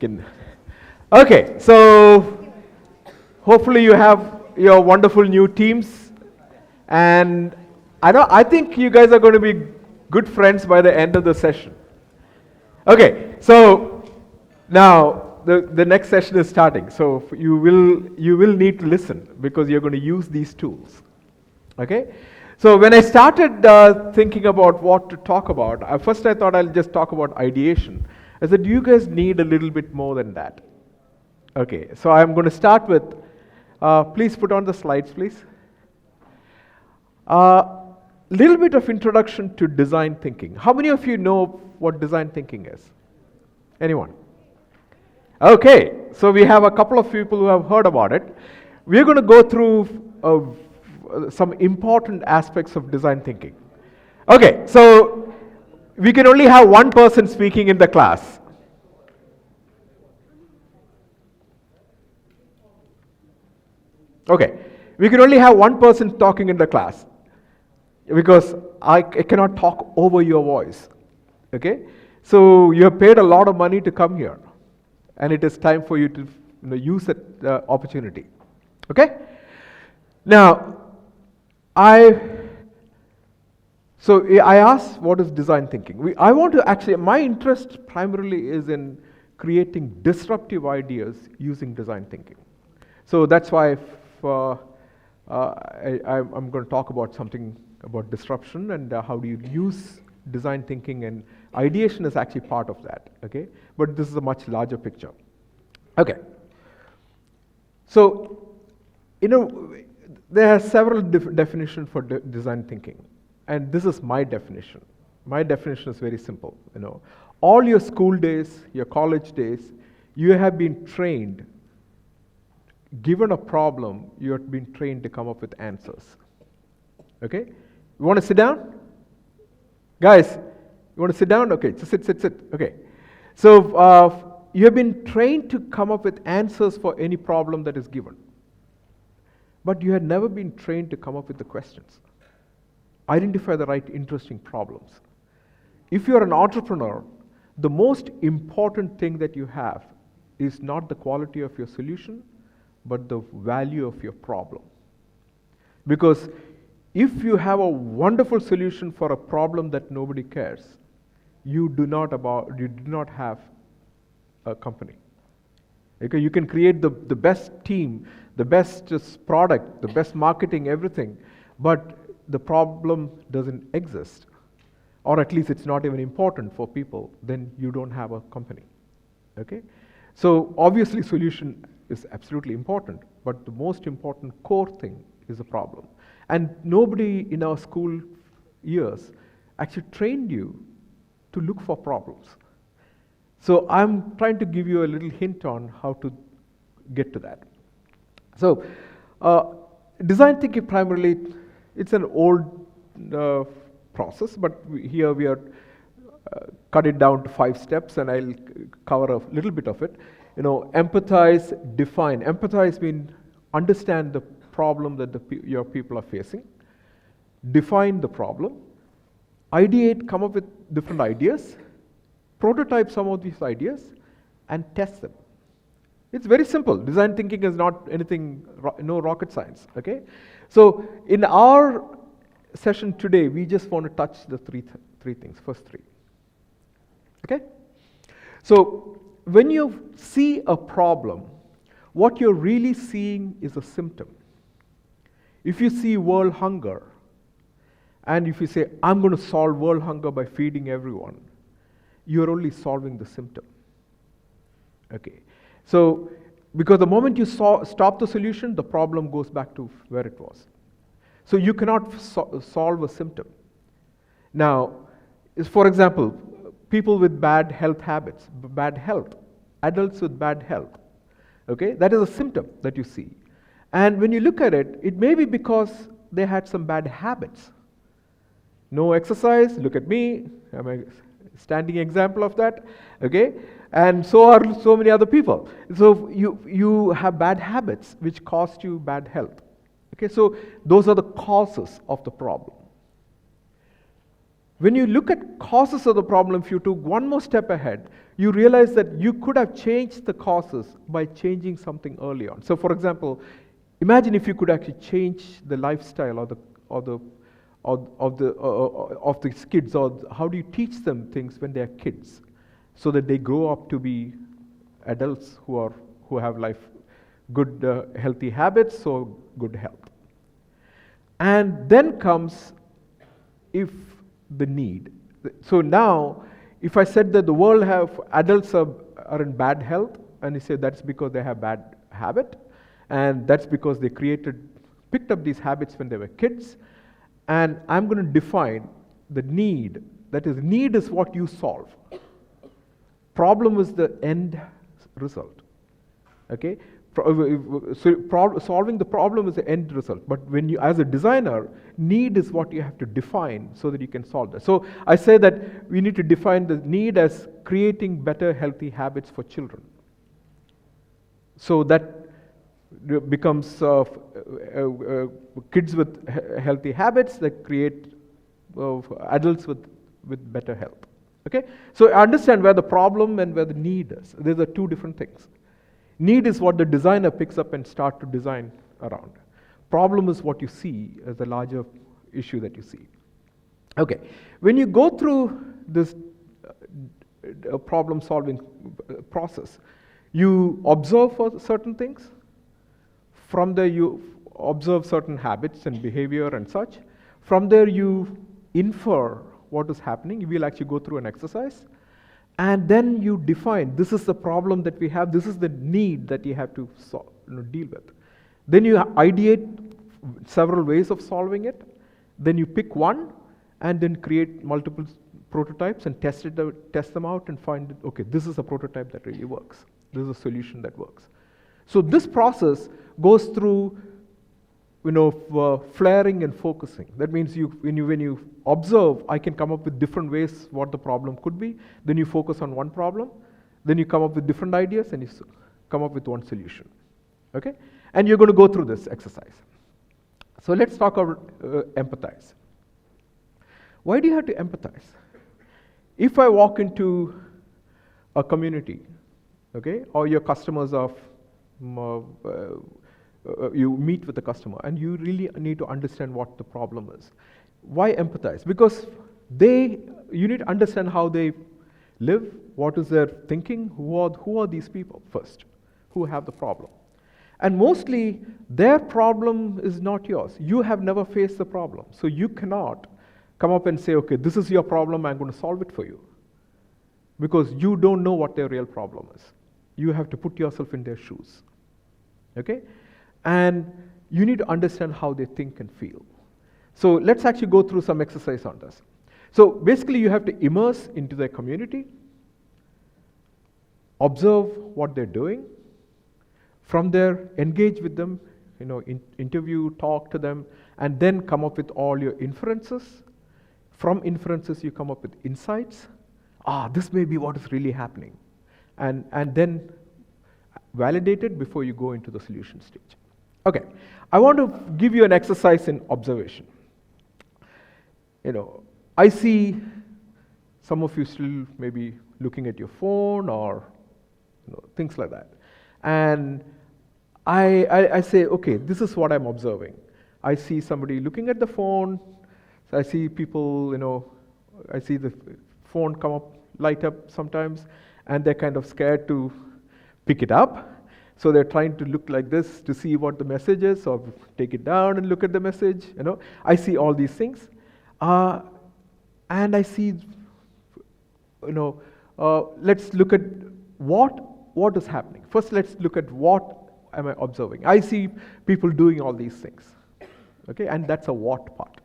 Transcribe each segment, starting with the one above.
Can- Okay, so hopefully you have your wonderful new teams, and I think you guys are going to be good friends by the end of the session. Okay, so now the next session is starting. So you will need to listen because you're going to use these tools. Okay, so when I started thinking about what to talk about, first I thought I'll just talk about ideation. I said, you guys need a little bit more than that. Okay, so I'm going to start with, please put on the slides, please. Little bit of introduction to design thinking. How many of you know what design thinking is? Anyone? Okay, so we have a couple of people who have heard about it. We're going to go through some important aspects of design thinking. Okay, so we can only have one person speaking in the class. Okay, we can only have one person talking in the class because I cannot talk over your voice. Okay, so you have paid a lot of money to come here, and it is time for you to use that opportunity. Okay, now I asked what is design thinking. I want to actually, my interest primarily is in creating disruptive ideas using design thinking. So that's why I'm going to talk about something about disruption and how do you use design thinking, and ideation is actually part of that, okay? But this is a much larger picture. Okay. So, there are several definitions for design thinking, and this is my definition. My definition is very simple, All your school days, your college days, you have been trained. Given a problem, you have been trained to come up with answers. Okay? You want to sit down? Guys, you want to sit down? Okay, just sit. Okay. So, you have been trained to come up with answers for any problem that is given. But you had never been trained to come up with the questions. Identify the right interesting problems. If you're an entrepreneur, the most important thing that you have is not the quality of your solution, but the value of your problem. Because if you have a wonderful solution for a problem that nobody cares, you do not have a company. Okay, you can create the best team, the best product, the best marketing, everything, but the problem doesn't exist, or at least it's not even important for people, then you don't have a company. Okay? So obviously solution is absolutely important, but the most important core thing is the problem. And nobody in our school years actually trained you to look for problems. So I'm trying to give you a little hint on how to get to that. So design thinking primarily, it's an old process, but here we are cut it down to 5 steps, and I'll cover a little bit of it. Empathize, define. Empathize means understand the problem that your people are facing. Define the problem. Ideate, come up with different ideas. Prototype some of these ideas and test them. It's very simple. Design thinking is not anything, no rocket science, okay? So in our session today, we just want to touch the three things, first 3. Okay? So when you see a problem, what you're really seeing is a symptom. If you see world hunger, and if you say, I'm going to solve world hunger by feeding everyone, you're only solving the symptom. Okay. So, because the moment you stop the solution, the problem goes back to where it was. So you cannot solve a symptom. Now, for example, people with bad health habits, adults with bad health, okay, that is a symptom that you see. And when you look at it, it may be because they had some bad habits. No exercise, look at me, I'm a standing example of that, okay? And so are so many other people. So you have bad habits which cost you bad health. Okay, so those are the causes of the problem. When you look at causes of the problem, if you took one more step ahead, you realize that you could have changed the causes by changing something early on. So, for example, imagine if you could actually change the lifestyle of these kids, or how do you teach them things when they are kids, so that they grow up to be adults who have good healthy habits, so good health. And then comes if the need. So now, if I said that the world adults are in bad health, and you say that's because they have bad habit, and that's because they picked up these habits when they were kids, and I'm going to define the need. That is, need is what you solve. Problem is the end result. Okay? Solving the problem is the end result. But when you, as a designer, need is what you have to define so that you can solve that. So I say that we need to define the need as creating better healthy habits for children. So that becomes kids with healthy habits that create adults with better health. Okay? So understand where the problem and where the need is. These are two different things. Need is what the designer picks up and start to design around. Problem is what you see as the larger issue that you see. Okay, when you go through this problem solving process, you observe for certain things. From there you observe certain habits and behavior and such. From there you infer what is happening. You will actually go through an exercise. And then you define, this is the problem that we have, this is the need that you have to deal with. Then you ideate several ways of solving it. Then you pick one, and then create multiple prototypes and test them out and find, okay, this is a prototype that really works. This is a solution that works. So this process goes through flaring and focusing. That means when you observe, I can come up with different ways what the problem could be. Then you focus on one problem. Then you come up with different ideas and you come up with one solution. Okay? And you're going to go through this exercise. So let's talk about empathize. Why do you have to empathize? If I walk into a community, okay, or your customers of you meet with the customer and you really need to understand what the problem is. Why empathize? Because you need to understand how they live, what is their thinking, who are these people first, who have the problem. And mostly, their problem is not yours. You have never faced the problem. So you cannot come up and say, okay, this is your problem, I'm going to solve it for you. Because you don't know what their real problem is. You have to put yourself in their shoes. Okay? And you need to understand how they think and feel. So let's actually go through some exercise on this. So basically you have to immerse into their community, observe what they're doing, from there engage with them, interview, talk to them, and then come up with all your inferences. From inferences you come up with insights. This may be what is really happening. And then validate it before you go into the solution stage. Okay, I want to give you an exercise in observation. I see some of you still maybe looking at your phone or things like that. And I say, okay, this is what I'm observing. I see somebody looking at the phone. So I see people, I see the phone light up sometimes, and they're kind of scared to pick it up. So they're trying to look like this to see what the message is, or take it down and look at the message. I see all these things, and I see, let's look at what is happening. First, let's look at what am I observing. I see people doing all these things, okay, and that's a what part.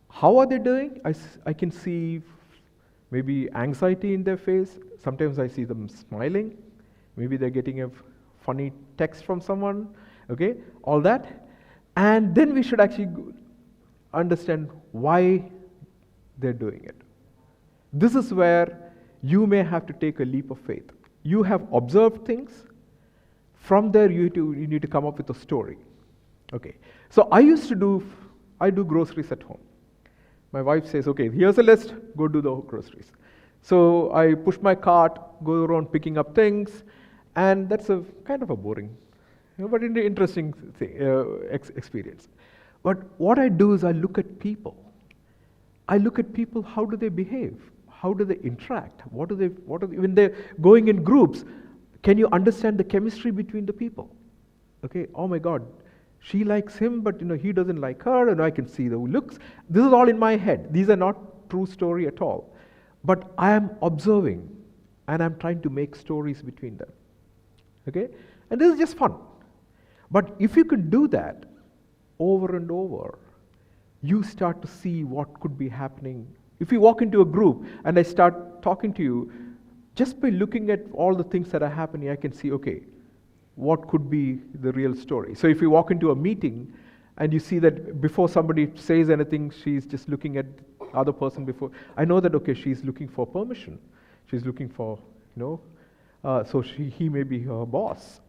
How are they doing? I can see maybe anxiety in their face. Sometimes I see them smiling. Maybe they're getting a funny text from someone, okay, all that. And then we should actually understand why they're doing it. This is where you may have to take a leap of faith. You have observed things. From there, you need to come up with a story. Okay, so I do groceries at home. My wife says, okay, here's a list, go do the groceries. So I push my cart, go around picking up things, and that's a kind of a boring, but interesting thing, experience. But what I do is I look at people. I look at people, how do they behave? How do they interact? When they're going in groups, can you understand the chemistry between the people? Okay, oh my God, she likes him, but he doesn't like her, and I can see the looks. This is all in my head. These are not true story at all. But I am observing, and I'm trying to make stories between them. Okay, and this is just fun. But if you could do that over and over, you start to see what could be happening. If you walk into a group and I start talking to you, just by looking at all the things that are happening, I can see, okay, what could be the real story? So if you walk into a meeting and you see that before somebody says anything, she's just looking at the other person before, I know that, okay, she's looking for permission. She's looking for, so he may be her boss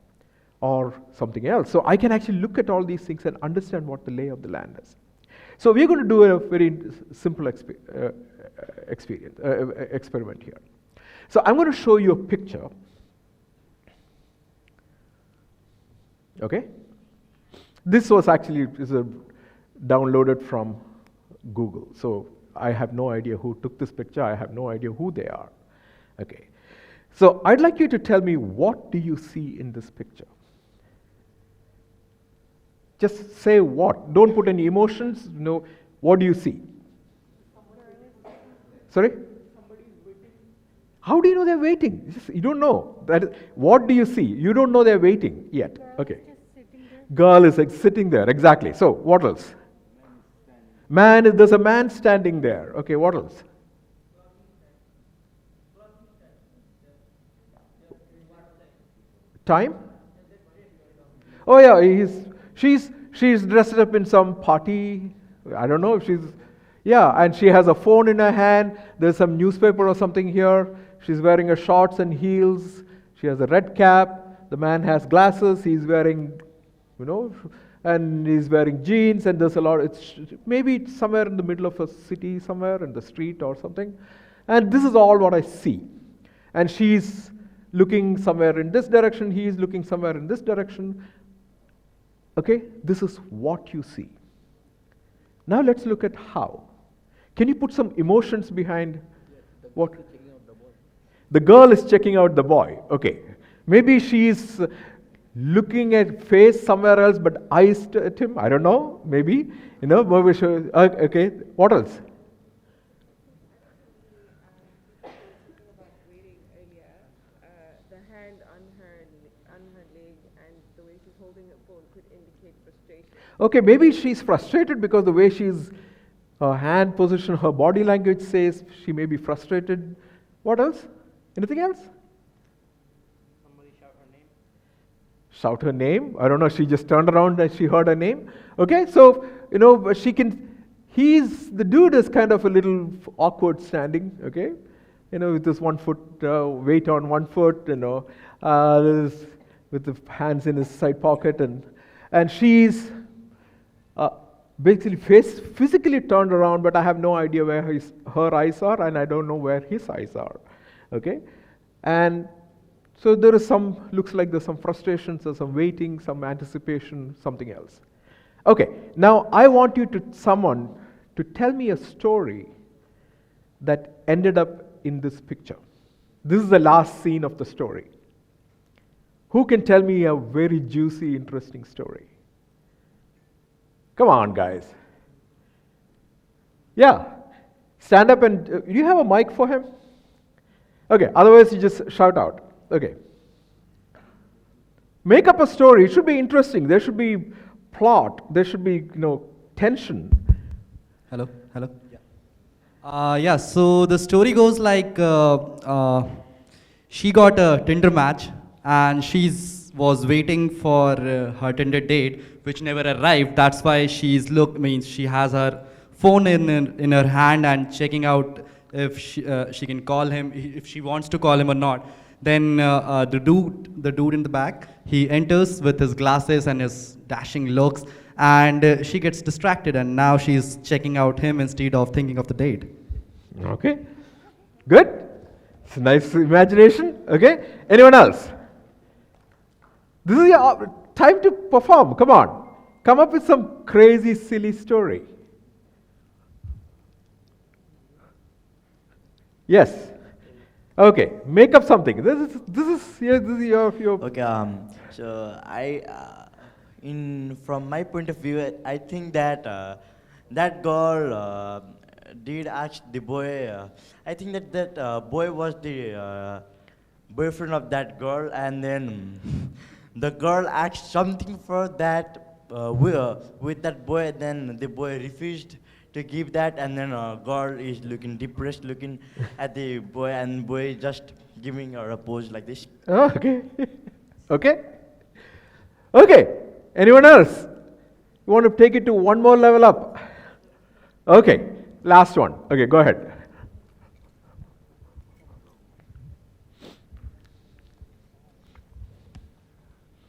or something else. So I can actually look at all these things and understand what the lay of the land is. So we're going to do a very simple experiment here. So I'm going to show you a picture. Okay? This was actually downloaded from Google. So I have no idea who took this picture. I have no idea who they are. Okay. So I'd like you to tell me, what do you see in this picture? Just say what. Don't put any emotions. No. What do you see? Sorry? How do you know they're waiting? You don't know. What do you see? You don't know they're waiting yet. Okay. Girl is sitting there. Exactly. So what else? There's a man standing there. Okay. What else? Time? Oh yeah, she's dressed up in some party. I don't know if and she has a phone in her hand. There's some newspaper or something here. She's wearing a shorts and heels. She has a red cap. The man has glasses. He's wearing, and he's wearing jeans, and there's a lot. Maybe it's somewhere in the middle of a city, somewhere in the street or something. And this is all what I see. And she's looking somewhere in this direction. He's looking somewhere in this direction. Okay, this is what you see. Now let's look at how. Can you put some emotions behind what? The girl is checking out the boy. Okay, maybe she's looking at face somewhere else, but eyes at him. I don't know. Maybe Maybe she, okay. What else? Okay, maybe she's frustrated because the way her hand position, her body language says she may be frustrated. What else? Anything else? Somebody shout her name. Shout her name? I don't know, she just turned around and she heard her name. Okay, so, the dude is kind of a little awkward standing, okay? With this 1 foot, weight on 1 foot, with the hands in his side pocket, and she's basically physically turned around, but I have no idea where her eyes are, and I don't know where his eyes are. Okay? And so there is looks like there's some frustrations, there's some waiting, some anticipation, something else. Okay, now I want someone to tell me a story that ended up in this picture. This is the last scene of the story. Who can tell me a very juicy, interesting story? Come on, guys. Yeah. Stand up and... do you have a mic for him? Okay, otherwise you just shout out. Okay. Make up a story. It should be interesting. There should be plot. There should be, tension. Hello? Yeah, so the story goes like she got a Tinder match and was waiting for her Tinder date, which never arrived. That's why she has her phone in her hand and checking out if she can call him, if she wants to call him or not. Then the dude in the back, he enters with his glasses and his dashing looks, and she gets distracted, and now she's checking out him instead of thinking of the date. Okay, good. It's a nice imagination. Okay, anyone else? This is your time to perform. Come on, come up with some crazy, silly story. Yes. Okay, make up something. This is your. Okay, so from my point of view, I think that that girl did ask the boy. I think that boy was the boyfriend of that girl, and then the girl asked something for that with that boy. And then the boy refused to give that, and then girl is looking depressed, looking at the boy, and boy just giving her a pose like this. Oh, okay. Okay. Okay. Anyone else? You want to take it to one more level up? Okay. Last one. Okay, go ahead.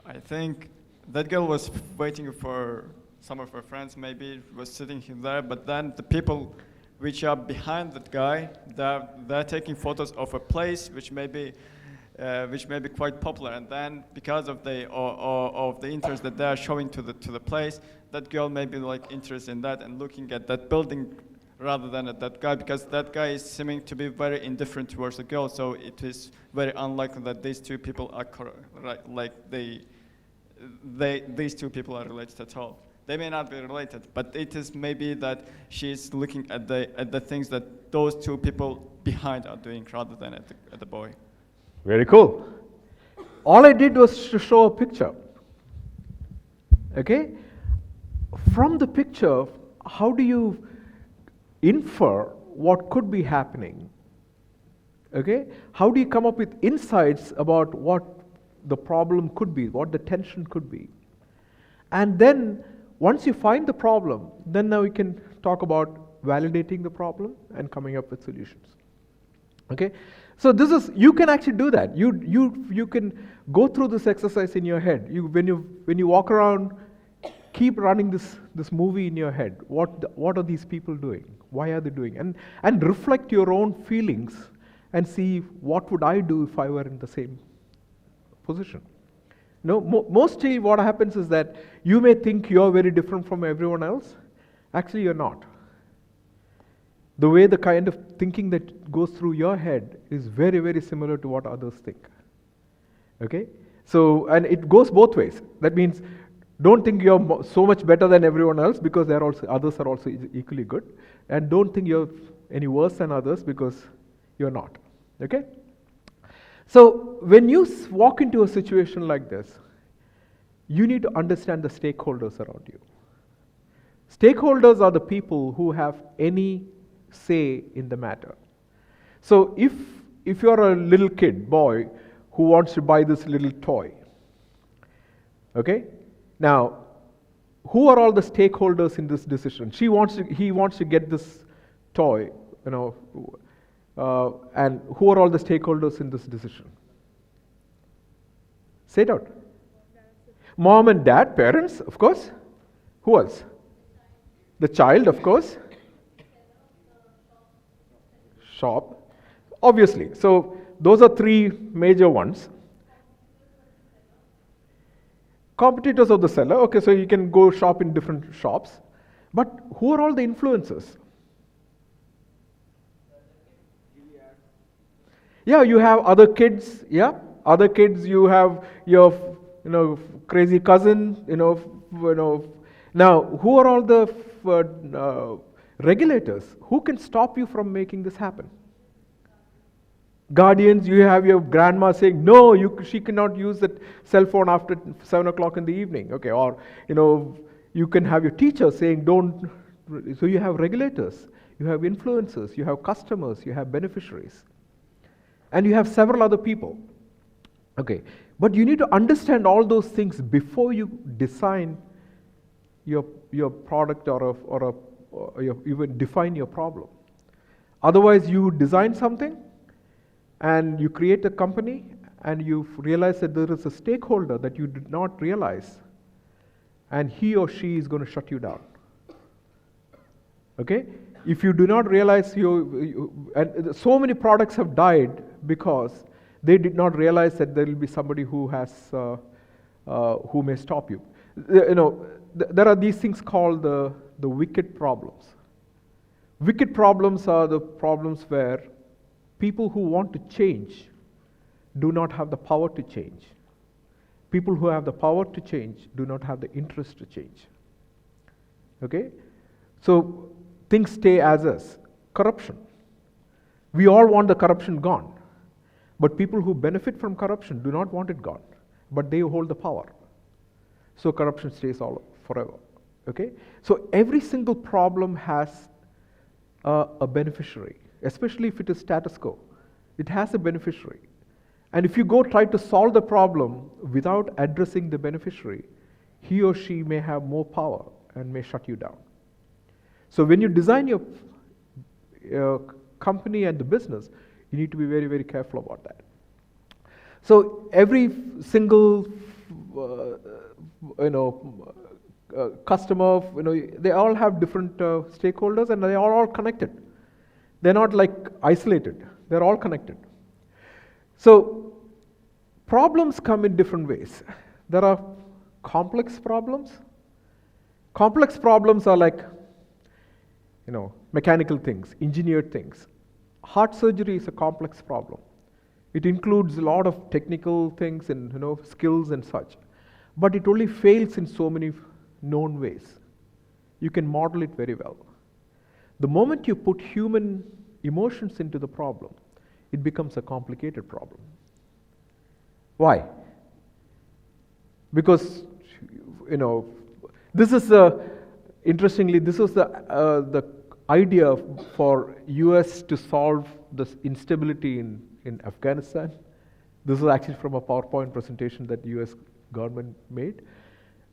I think that girl was waiting for some of her friends, maybe was sitting there, but then the people which are behind that guy, they're taking photos of a place which may be quite popular, and then because of the interest that they are showing to the place, that girl may be like interested in that and looking at that building rather than at that guy, because that guy is seeming to be very indifferent towards the girl. So it is very unlikely that these two people are these two people are related at all. They may not be related, but it is maybe that she's looking at the things that those two people behind are doing rather than at the boy. Very cool. All I did was to show a picture. Okay? From the picture, how do you infer what could be happening? Okay? How do you come up with insights about what the problem could be, what the tension could be? And then, once you find the problem, then now we can talk about validating the problem and coming up with solutions. Okay? So this is, you can actually do that. You can go through this exercise in your head. When you walk around, keep running this movie in your head. What are these people doing? Why are they doing? And reflect your own feelings and see what would I do if I were in the same position. Mostly what happens is that you may think you're very different from everyone else. Actually, you're not. The way the kind of thinking that goes through your head is very, very similar to what others think. Okay? So, and it goes both ways. That means don't think you're so much better than everyone else because others are also equally good. And don't think you're any worse than others because you're not. Okay? So, when you walk into a situation like this, you need to understand the stakeholders around you. Stakeholders are the people who have any say in the matter. So, if you're a little kid, boy, who wants to buy this little toy, okay? Now, who are all the stakeholders in this decision? He wants to get this toy, and who are all the stakeholders in this decision? Say it out. Mom and dad, parents, of course. Who else? The child, of course. Shop, obviously. So those are three major ones. Competitors of the seller. Okay, so you can go shop in different shops. But who are all the influencers? Yeah, you have other kids. Yeah, other kids. You have your, crazy cousin. Now, who are all the regulators? Who can stop you from making this happen? Guardians. You have your grandma saying, no, she cannot use that cell phone after 7 o'clock in the evening. Okay, or you can have your teacher saying, don't. So you have regulators, you have influencers, you have customers, you have beneficiaries, and you have several other people. Okay, but you need to understand all those things before you design your product or even define your problem. Otherwise, you design something and you create a company and you realize that there is a stakeholder that you did not realize, and he or she is going to shut you down. Okay? If you do not realize and so many products have died because they did not realize that there will be somebody who may stop you. There are these things called the wicked problems. Wicked problems are the problems where people who want to change do not have the power to change. People who have the power to change do not have the interest to change. Okay? So things stay as is. Corruption. We all want the corruption gone. But people who benefit from corruption do not want it gone. But they hold the power. So corruption stays all forever. Okay? So every single problem has a beneficiary, especially if it is status quo. It has a beneficiary. And if you go try to solve the problem without addressing the beneficiary, he or she may have more power and may shut you down. So when you design your company and the business, you need to be very, very careful about that. So every single customer, they all have different stakeholders, and they are all connected. They're not like isolated. They're all connected. So problems come in different ways. There are complex problems. Complex problems are like, mechanical things, engineered things. Heart surgery is a complex problem. It includes a lot of technical things and skills and such. But it only fails in so many known ways. You can model it very well. The moment you put human emotions into the problem, it becomes a complicated problem. Why? Because, this is interestingly, this was the idea for US to solve this instability in Afghanistan. This was actually from a PowerPoint presentation that the US government made,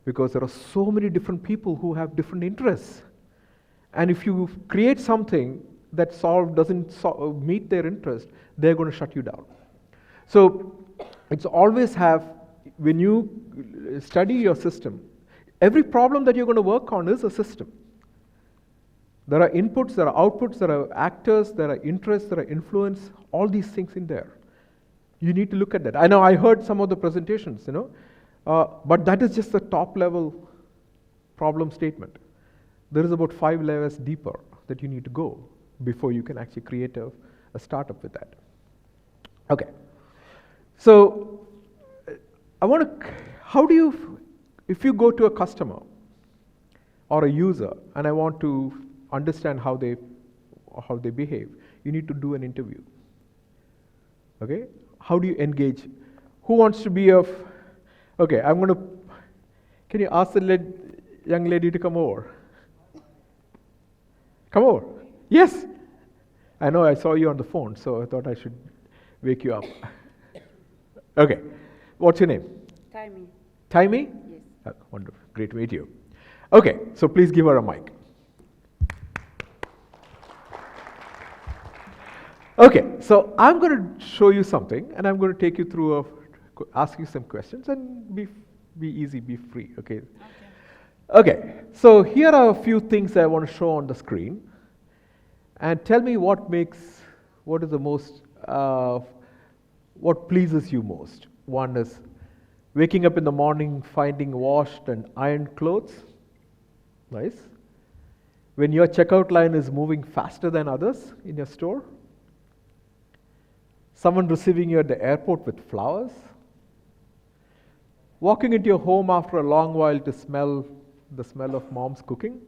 because there are so many different people who have different interests. And if you create something that doesn't meet their interest, they're going to shut you down. So it's always when you study your system, every problem that you're going to work on is a system. There are inputs, there are outputs, there are actors, there are interests, there are influence, all these things in there. You need to look at that. I know I heard some of the presentations, but that is just the top level problem statement. There is about 5 layers deeper that you need to go before you can actually create a startup with that. Okay. So if you go to a customer or a user and I want to understand how they behave, you need to do an interview. Okay? How do you engage? Who wants to be okay, can you ask the young lady to come over? Come over. Yes. I know I saw you on the phone, so I thought I should wake you up. Okay. What's your name? Taimi. Taimi? Yes. Wonderful. Great to meet you. Okay, so please give her a mic. Okay, so I'm going to show you something, and I'm going to take you through ask you some questions, and be easy, be free. Okay. Okay. So here are a few things I want to show on the screen, and tell me what is the most, what pleases you most. One is waking up in the morning, finding washed and ironed clothes. Nice. When your checkout line is moving faster than others in your store. Someone receiving you at the airport with flowers. Walking into your home after a long while to smell the smell of mom's cooking.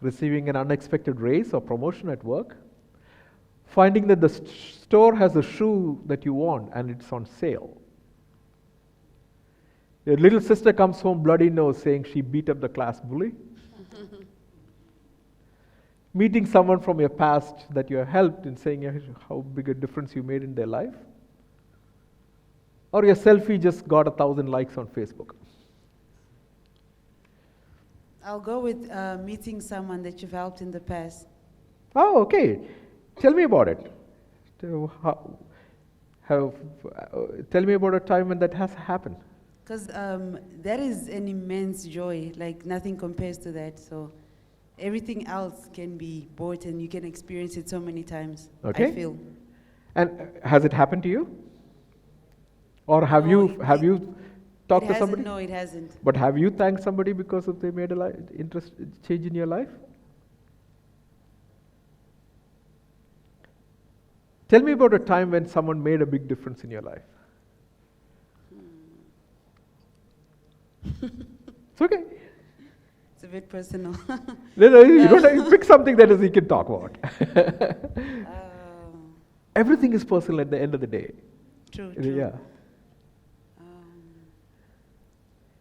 Receiving an unexpected raise or promotion at work. Finding that the store has a shoe that you want and it's on sale. Your little sister comes home bloody nose saying she beat up the class bully. Meeting someone from your past that you have helped and saying how big a difference you made in their life. Or your selfie just got 1,000 likes on Facebook. I'll go with meeting someone that you've helped in the past. Oh, okay. Tell me about it. have, tell me about a time when that has happened. Because that is an immense joy, like nothing compares to that. So everything else can be bought and you can experience it so many times, Okay. I feel. And has it happened to you? Or have No, you talked to It hasn't, somebody? no, it hasn't. But have you thanked somebody because of they made a interest change in your life? Tell me about a time when someone made a big difference in your life. It's okay. It's a bit personal. No, you don't have to pick something that is you can talk about. Everything is personal at the end of the day. True. Yeah.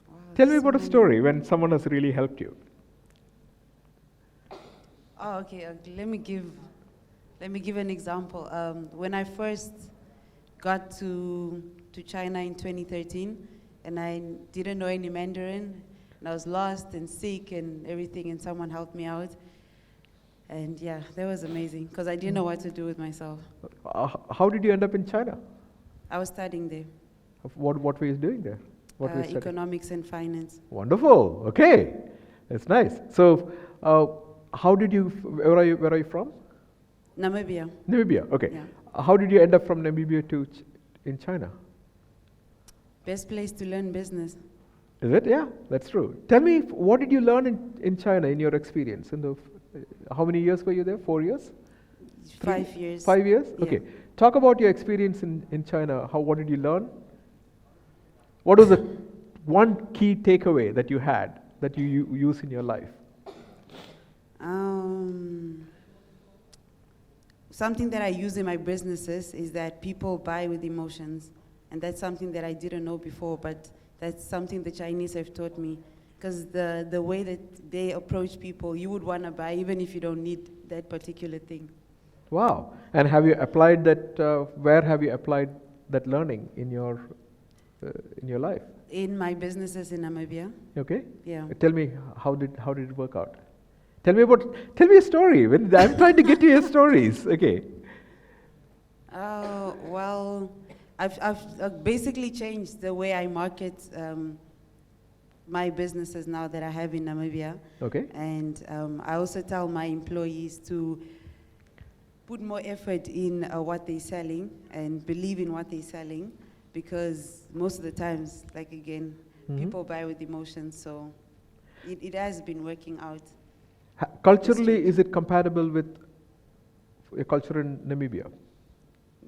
Wow, Tell me so about a many. story when someone has really helped you. Oh, okay. Let me give an example. When I first got to China in 2013, and I didn't know any Mandarin, and I was lost and sick and everything, and someone helped me out. And yeah, that was amazing because I didn't know what to do with myself. How did you end up in China? I was studying there, What were you doing there? What were you studying? economics and finance. Wonderful. Okay, that's nice. So, how did you? Where are you from? Namibia. Namibia. Okay. Yeah. How did you end up from Namibia to in China? Best place to learn business. Is it? Yeah, that's true. Tell me, what did you learn in China in your experience? How many years were you there? 4 years? 5 years. 5 years? Yeah. Okay. Talk about your experience in China. What did you learn? What was the one key takeaway that you had that you use in your life? Something that I use in my businesses is that people buy with emotions. And that's something that I didn't know before, but that's something the Chinese have taught me. Because the way that they approach people, you would want to buy even if you don't need that particular thing. Wow. And have you applied that, where have you applied that learning in your life? In my businesses in Namibia. Okay. Yeah. Tell me, how did it work out? Tell me a story. I'm trying to get to your stories. Okay. Well, I've basically changed the way I market my businesses now that I have in Namibia. Okay. And I also tell my employees to put more effort in what they're selling and believe in what they're selling, because most of the times, like again, people buy with emotions, so it has been working out. Culturally, is it compatible with a culture in Namibia?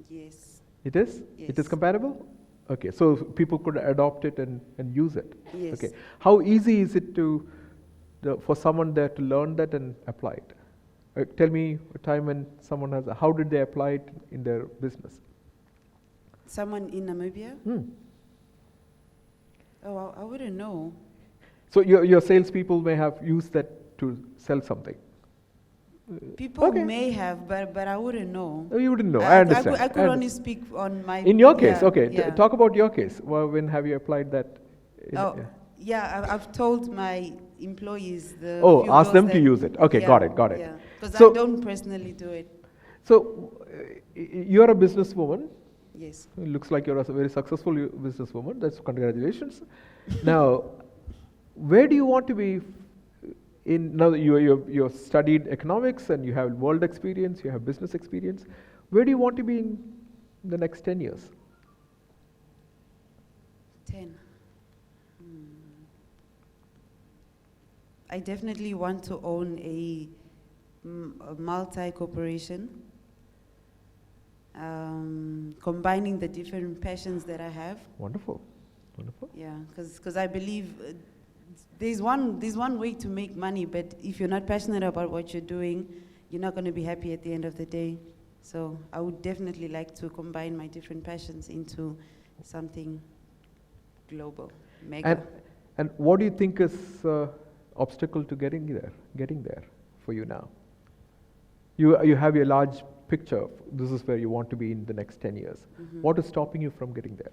Yes. It is? It is Yes. compatible? Okay, so people could adopt it and use it. Yes. Okay. How easy is it for someone there to learn that and apply it? Tell me a time when someone how did they apply it in their business? Someone in Namibia? Oh, I wouldn't know. So your salespeople may have used that to sell something. People Okay. may have, but I wouldn't know. Oh, you wouldn't know. I understand. I could only speak on my... In your case, yeah, okay. yeah. Talk about your case. Well, when have you applied that? Yeah, I've told my employees the Oh, few ask them girls to that- use it. Okay, yeah, got it. Yeah, because So- I don't personally do it. So, you're a businesswoman. Yes. It looks like you're a very successful businesswoman. That's congratulations. Now, where do you want to be now that you've studied economics and you have world experience, you have business experience. Where do you want to be in the next 10 years? 10. I definitely want to own a multi-corporation, combining the different passions that I have. Wonderful. Yeah, because I believe there's one way to make money, but if you're not passionate about what you're doing, you're not going to be happy at the end of the day. So I would definitely like to combine my different passions into something global, mega. And what do you think is obstacle to getting there for you now? You have your large picture. This is where you want to be in the next 10 years. Mm-hmm. What is stopping you from getting there?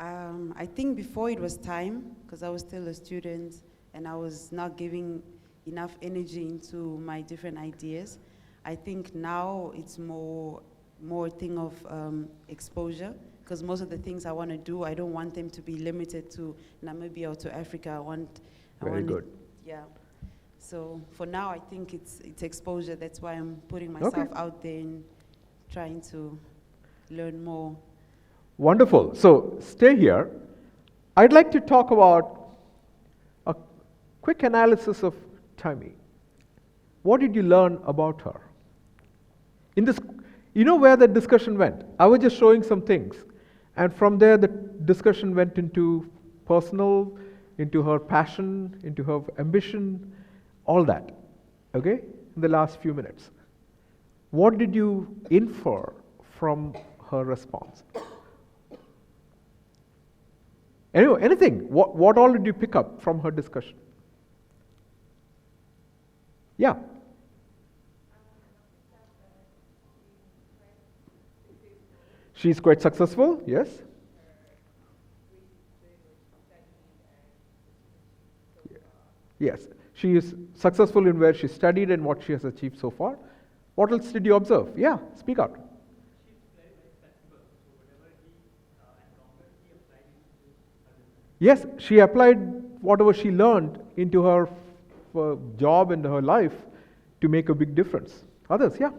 I think before it was time, because I was still a student and I was not giving enough energy into my different ideas. I think now it's more more thing of exposure, because most of the things I want to do, I don't want them to be limited to Namibia or to Africa. I want Very good. Yeah. So for now, I think it's exposure. That's why I'm putting myself out there and trying to learn more. Wonderful. So stay here. I'd like to talk about a quick analysis of Timmy. What did you learn about her? In this, you know where the discussion went? I was just showing some things. And from there, the discussion went into personal, into her passion, into her ambition, all that, okay, in the last few minutes. What did you infer from her response? Anyway, anything. What all did you pick up from her discussion? Yeah. She's quite successful, yes? Yes. She is successful in where she studied and what she has achieved so far. What else did you observe? Yeah, speak out. Yes, she applied whatever she learned into her job and her life to make a big difference. Others, yeah?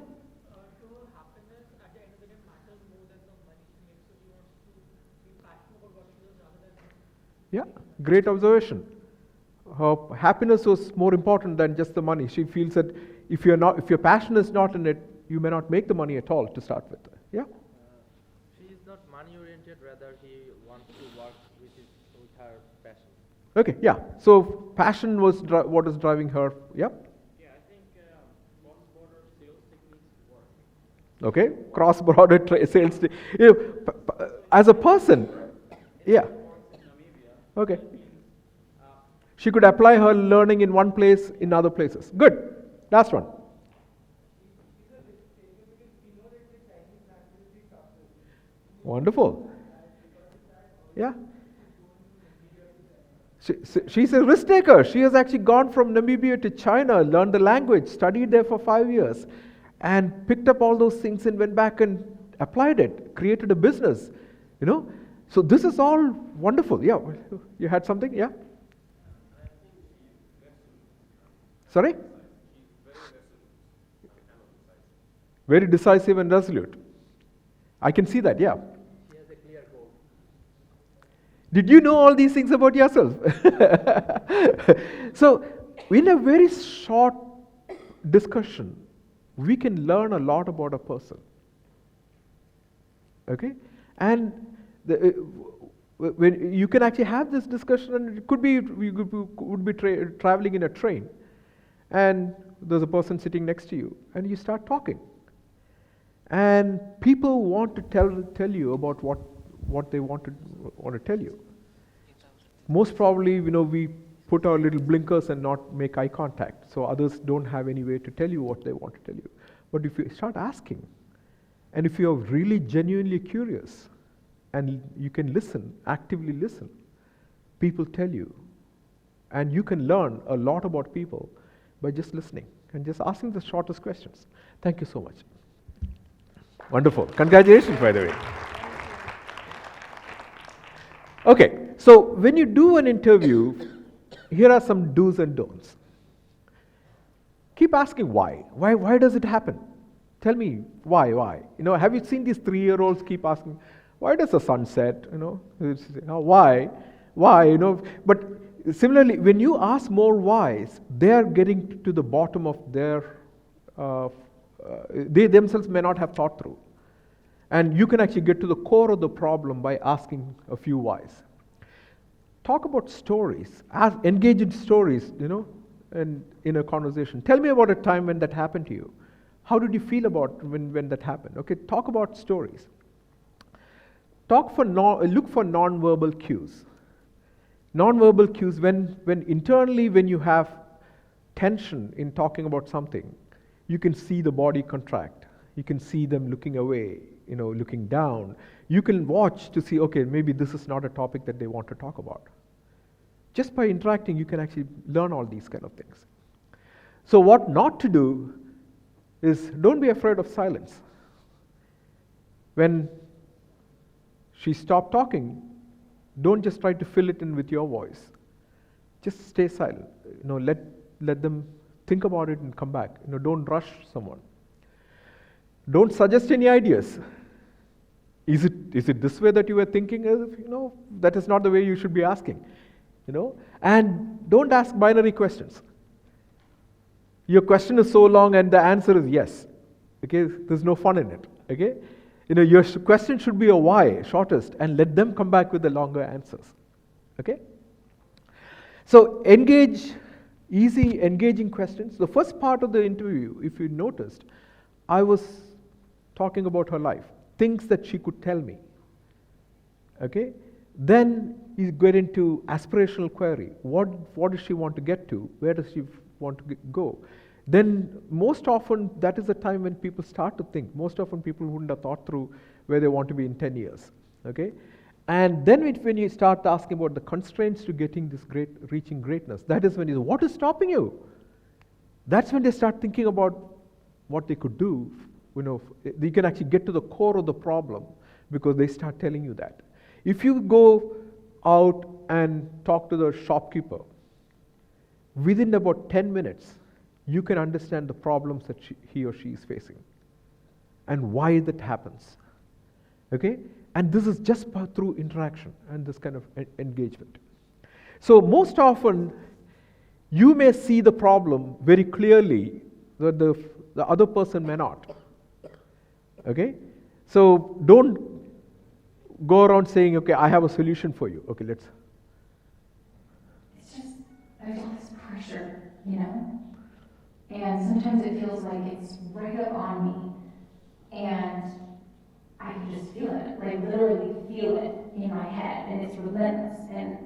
Yeah, great observation. Her happiness was more important than just the money. She feels that if your passion is not in it, you may not make the money at all to start with. Yeah? She is not money oriented, rather he wants to work with her passion. Okay, yeah. So passion was what is driving her. Yeah? Yeah, I think cross-border sales techniques work. Okay, cross-border sales. As a person, yeah. Okay. She could apply her learning in one place, in other places. Good. Last one. Wonderful. Yeah. She's a risk taker. She has actually gone from Namibia to China, learned the language, studied there for 5 years, and picked up all those things and went back and applied it, created a business. You know? So this is all wonderful. Yeah. You had something? Yeah? Sorry? Very decisive and resolute. I can see that, yeah. She has a clear goal. Did you know all these things about yourself? So, in a very short discussion, we can learn a lot about a person. Okay? And when you can actually have this discussion, and it could be you would be traveling in a train, and there's a person sitting next to you, and you start talking. And people want to tell you about what they want to tell you. Most probably, we put our little blinkers and not make eye contact, so others don't have any way to tell you what they want to tell you. But if you start asking, and if you're really genuinely curious, and you can listen, actively listen, people tell you, and you can learn a lot about people by just listening and just asking the shortest questions. Thank you so much. Wonderful. Congratulations, by the way. Okay, so when you do an interview, here are some do's and don'ts. Keep asking why. Why does it happen? Tell me why. Have you seen these 3-year-olds keep asking, why does the sun set? Why? But similarly, when you ask more whys, they are getting to the bottom of their, they themselves may not have thought through. And you can actually get to the core of the problem by asking a few whys. Talk about stories, engage in stories, and in a conversation. Tell me about a time when that happened to you. How did you feel about when that happened? Okay, talk about stories. Look for non-verbal cues. Non-verbal cues, when internally when you have tension in talking about something, you can see the body contract. You can see them looking away, looking down. You can watch to see, okay, maybe this is not a topic that they want to talk about. Just by interacting, you can actually learn all these kind of things. So what not to do is don't be afraid of silence. When she stopped talking, don't just try to fill it in with your voice. Just stay silent. Let them think about it and come back. Don't rush someone. Don't suggest any ideas. Is it this way that you were thinking? That is not the way you should be asking. And don't ask binary questions. Your question is so long and the answer is yes. Okay, there's no fun in it. Okay, your question should be a why, shortest, and let them come back with the longer answers. Okay. So easy, engaging questions. The first part of the interview, if you noticed, I was talking about her life, things that she could tell me. Okay. Then you get into aspirational query. What does she want to get to? Where does she want to go? Then most often that is the time when people start to think. Most often people wouldn't have thought through where they want to be in 10 years. Okay? And then when you start asking about the constraints to reaching greatness, that is when what is stopping you? That's when they start thinking about what they could do. They can actually get to the core of the problem because they start telling you that. If you go out and talk to the shopkeeper, within about 10 minutes, you can understand the problems that he or she is facing and why that happens. Okay? And this is just through interaction and this kind of engagement. So most often, you may see the problem very clearly that the other person may not. Okay? So don't go around saying, okay, I have a solution for you. Okay, It's just, there's all this pressure, And sometimes it feels like it's right up on me. And I can just feel it, like literally feel it in my head. And it's relentless. And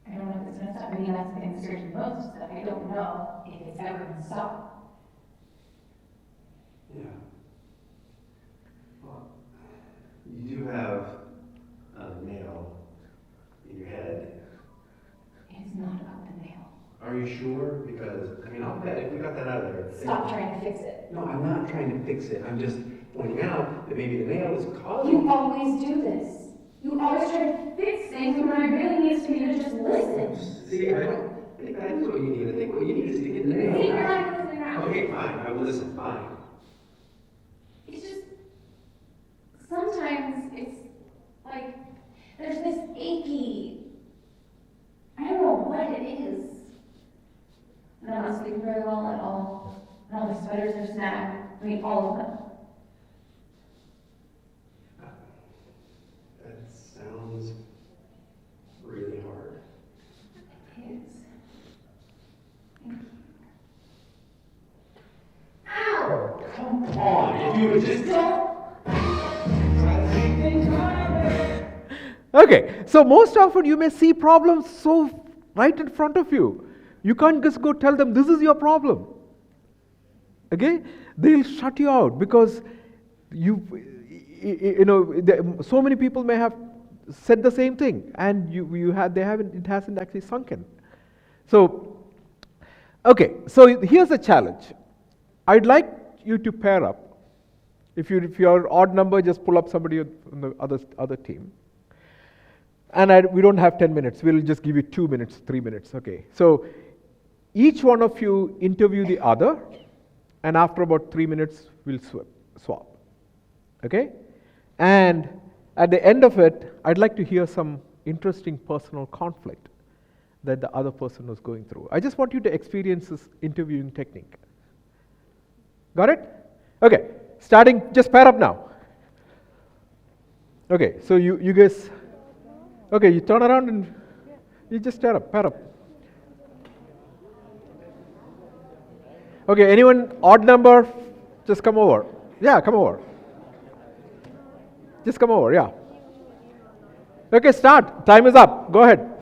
I don't know if it's going to stop. Maybe that's the thing that scares me most, is that I don't know if it's ever going to stop. Yeah. Well, you do have a nail in your head. It's not about the nail. Are you sure? Because, I'll bet if we got that out of there. Stop trying to fix it. No, I'm not trying to fix it. I'm just pointing out that maybe the nail is causing. You always do this. You always try to fix things when what I really need is for you to just listen. See, I don't think that is what you need. I think what you need is to get the nail. See, you're not listening now. Okay, fine. I will listen. Fine. It's just, sometimes it's like, there's this achy, I don't know what it is. And I'm not sleeping very well at all. And all the sweaters are snagged. All of them. That sounds really hard. It is. Thank you. Ow! Come on, if you would just Okay, so most often you may see problems so right in front of you. You can't just go tell them this is your problem. Okay? They'll shut you out because so many people may have said the same thing and it hasn't actually sunk in. So, okay, so here's a challenge. I'd like you to pair up. If you're odd number, just pull up somebody on the other team. And we don't have 10 minutes. We'll just give you 2 minutes, 3 minutes. Okay. So each one of you interview the other, and after about 3 minutes, we'll swap. Okay? And at the end of it, I'd like to hear some interesting personal conflict that the other person was going through. I just want you to experience this interviewing technique. Got it? Okay. Starting, just pair up now. Okay, so you guys, okay, you turn around and you just pair up. Okay, anyone odd number, just come over. Yeah, come over. Just come over, yeah. Okay, start. Time is up. Go ahead.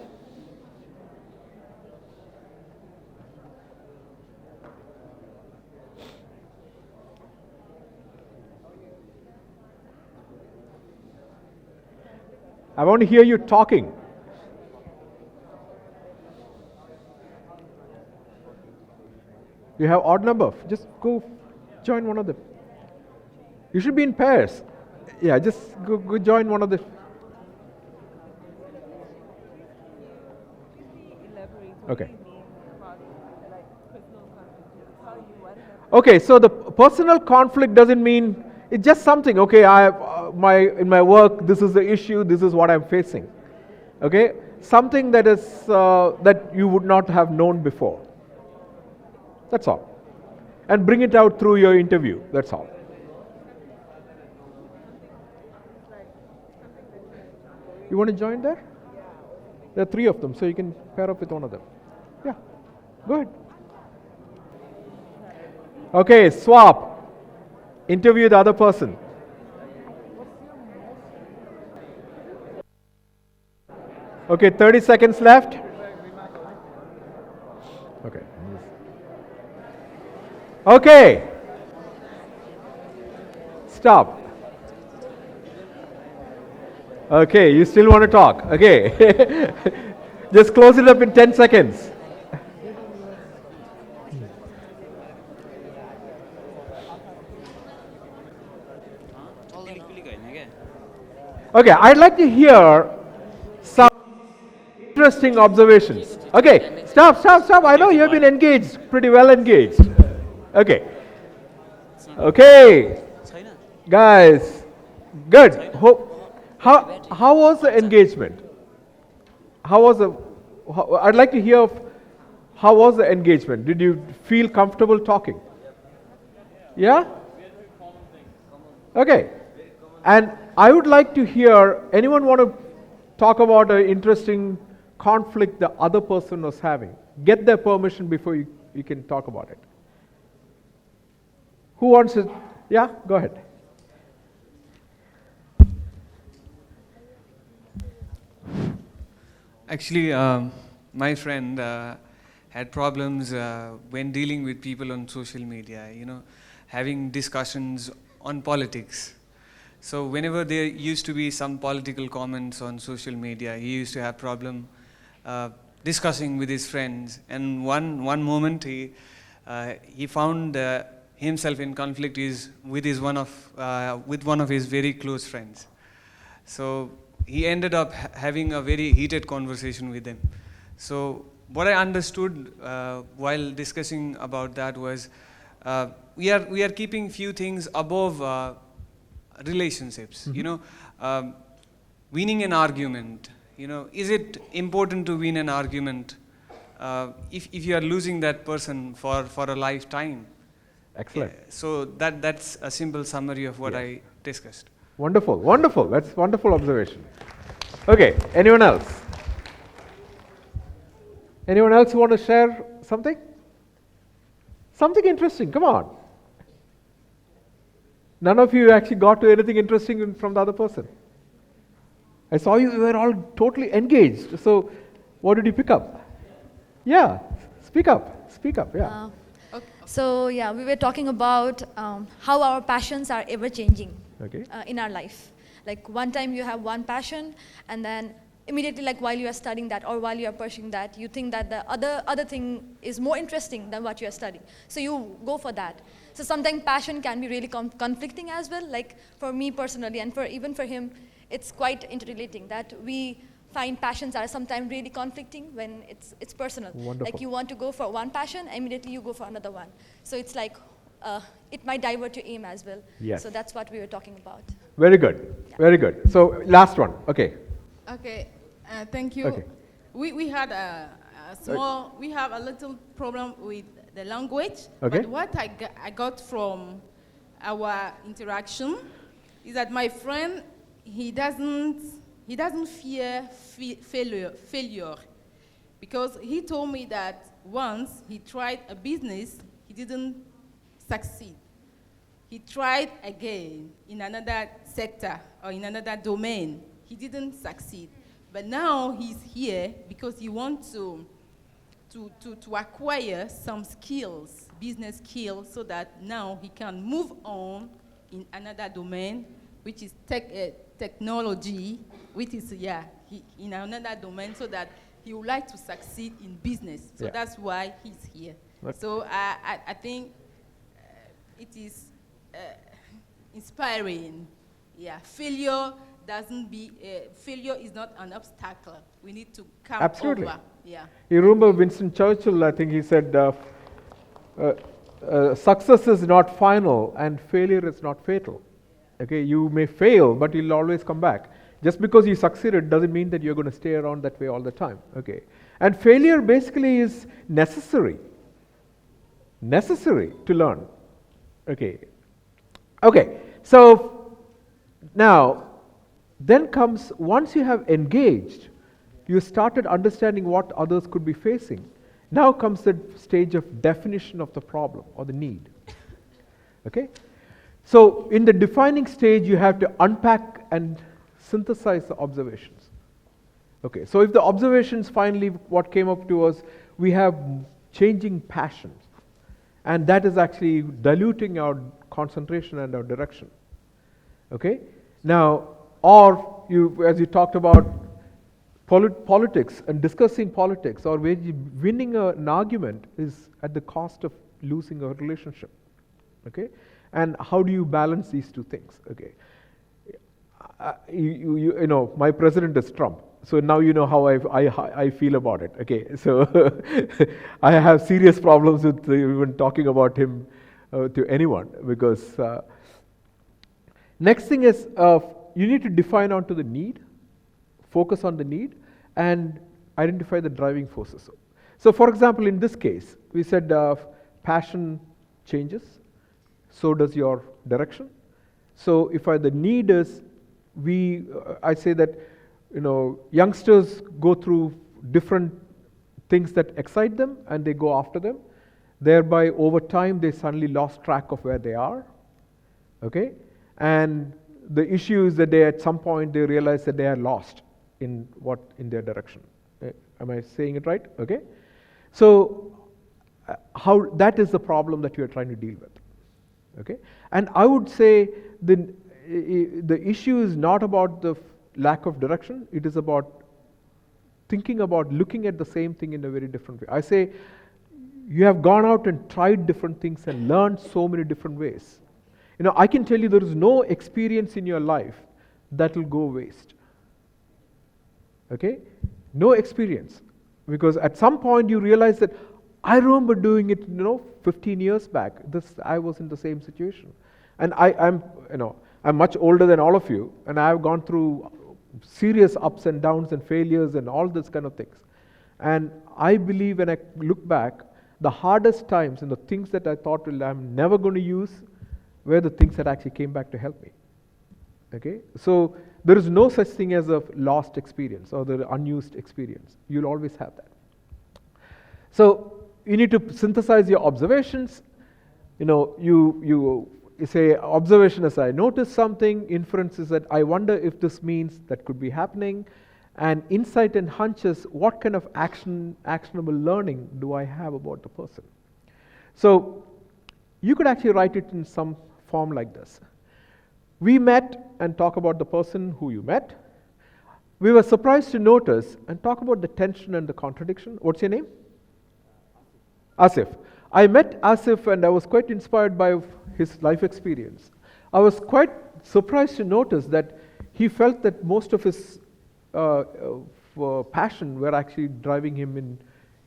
I want to hear you talking. You have odd number. Just go join one of them. You should be in pairs. Yeah, just go join one of the. Okay. Okay, so the personal conflict doesn't mean it's just something. Okay, I have in my work, this is the issue. This is what I'm facing. Okay, something that is that you would not have known before. That's all, and bring it out through your interview. That's all. You want to join there? There are 3 of them, so you can pair up with one of them. Yeah, go ahead. Okay, swap. Interview the other person. Okay, 30 seconds left. Okay. Okay. Stop. Okay, you still want to talk. Okay. Just close it up in 10 seconds. Okay, I'd like to hear some interesting observations. Okay, stop. I know you've been engaged, pretty well engaged. Okay. Okay. Guys, good. How was the engagement? I'd like to hear how was the engagement? Did you feel comfortable talking? Yeah? Okay. And I would like to hear, anyone want to talk about an interesting conflict the other person was having? Get their permission before you can talk about it. Who wants it? Yeah, go ahead. Actually, my friend had problems when dealing with people on social media, having discussions on politics. So whenever there used to be some political comments on social media, he used to have problem discussing with his friends. And one moment he found himself in conflict with one of his very close friends. So he ended up having a very heated conversation with him. So what I understood while discussing about that was we are keeping few things above relationships. Mm-hmm. Winning an argument. Is it important to win an argument if you are losing that person for a lifetime? Excellent. So that's a simple summary of what I discussed. Wonderful. That's wonderful observation. Okay, anyone else? Anyone else who want to share something? Something interesting, come on. None of you actually got to anything interesting from the other person. I saw you were all totally engaged. So what did you pick up? Yeah, speak up, yeah. So yeah, we were talking about how our passions are ever changing in our life. Like one time you have one passion, and then immediately, like while you are studying that or while you are pursuing that, you think that the other thing is more interesting than what you are studying. So you go for that. So sometimes passion can be really conflicting as well. Like for me personally, and even for him, it's quite interrelating that we find passions are sometimes really conflicting when it's personal. Wonderful. Like you want to go for one passion, immediately you go for another one. So it's like it might divert your aim as well. Yes. So that's what we were talking about. Very good, very good. So last one, okay. Okay, thank you. Okay. We had we have a little problem with the language. Okay. But what I got from our interaction is that my friend, he doesn't fear failure, because he told me that once he tried a business, he didn't succeed. He tried again in another sector or in another domain. He didn't succeed. But now he's here because he wants to acquire some skills, business skills, so that now he can move on in another domain, which is technology, which is, in another domain, so that he would like to succeed in business. So that's why he's here. Okay. So I think it is inspiring. Yeah, failure failure is not an obstacle. We need to come Absolutely. over. Yeah. You remember Winston Churchill, I think he said, success is not final and failure is not fatal. Okay, you may fail, but you'll always come back. Just because you succeeded doesn't mean that you're going to stay around that way all the time. Okay, and failure basically is necessary to learn. Okay, so now then comes, once you have engaged, you started understanding what others could be facing. Now comes the stage of definition of the problem or the need. Okay? So in the defining stage, you have to unpack and synthesize the observations. Okay, so if the observations finally what came up to us, we have changing passions. And that is actually diluting our concentration and our direction. Okay? Now, or you, as you talked about politics and discussing politics, or winning an argument is at the cost of losing a relationship. Okay? And how do you balance these two things? Okay? You know, my president is Trump. So now you know how I feel about it. Okay, so I have serious problems with even talking about him to anyone, because next thing is you need to define onto the need, focus on the need, and identify the driving forces. So for example, in this case, we said passion changes, so does your direction. So if the need is, I say that, you know, youngsters go through different things that excite them and they go after them. Thereby, over time, they suddenly lost track of where they are. Okay? And the issue is that at some point they realize that they are lost in their direction. Am I saying it right? Okay? So, how that is the problem that you are trying to deal with. Okay? And I would say the issue is not about the lack of direction, it is about thinking about looking at the same thing in a very different way. I say you have gone out and tried different things and learned so many different ways. You know, I can tell you there is no experience in your life that will go waste. Okay? No experience. Because at some point you realize that I remember doing it, 15 years back. I was in the same situation. And I'm much older than all of you, and I have gone through serious ups and downs and failures and all this kind of things. And I believe when I look back, the hardest times and the things that I thought I'm never going to use were the things that actually came back to help me. Okay? So there is no such thing as a lost experience or the unused experience. You'll always have that. So you need to synthesize your observations. You say observation is I notice something, inference is that I wonder if this means that could be happening, and insight and hunches, what kind of actionable learning do I have about the person? So you could actually write it in some form like this. We met and talk about the person who you met. We were surprised to notice and talk about the tension and the contradiction. What's your name? Asif. I met Asif and I was quite inspired by his life experience. I was quite surprised to notice that he felt that most of his passion were actually driving him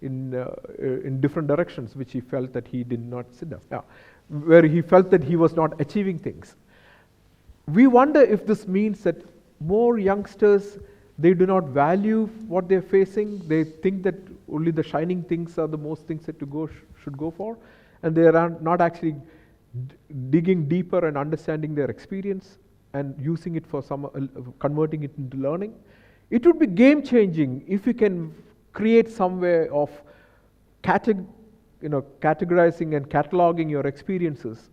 in different directions, which he felt that he did not sit down. Yeah. Where he felt that he was not achieving things. We wonder if this means that more youngsters, they do not value what they're facing. They think that only the shining things are the most things that should go for, and they are not actually digging deeper and understanding their experience and using it for converting it into learning. It would be game changing if you can create some way of categorizing and cataloging your experiences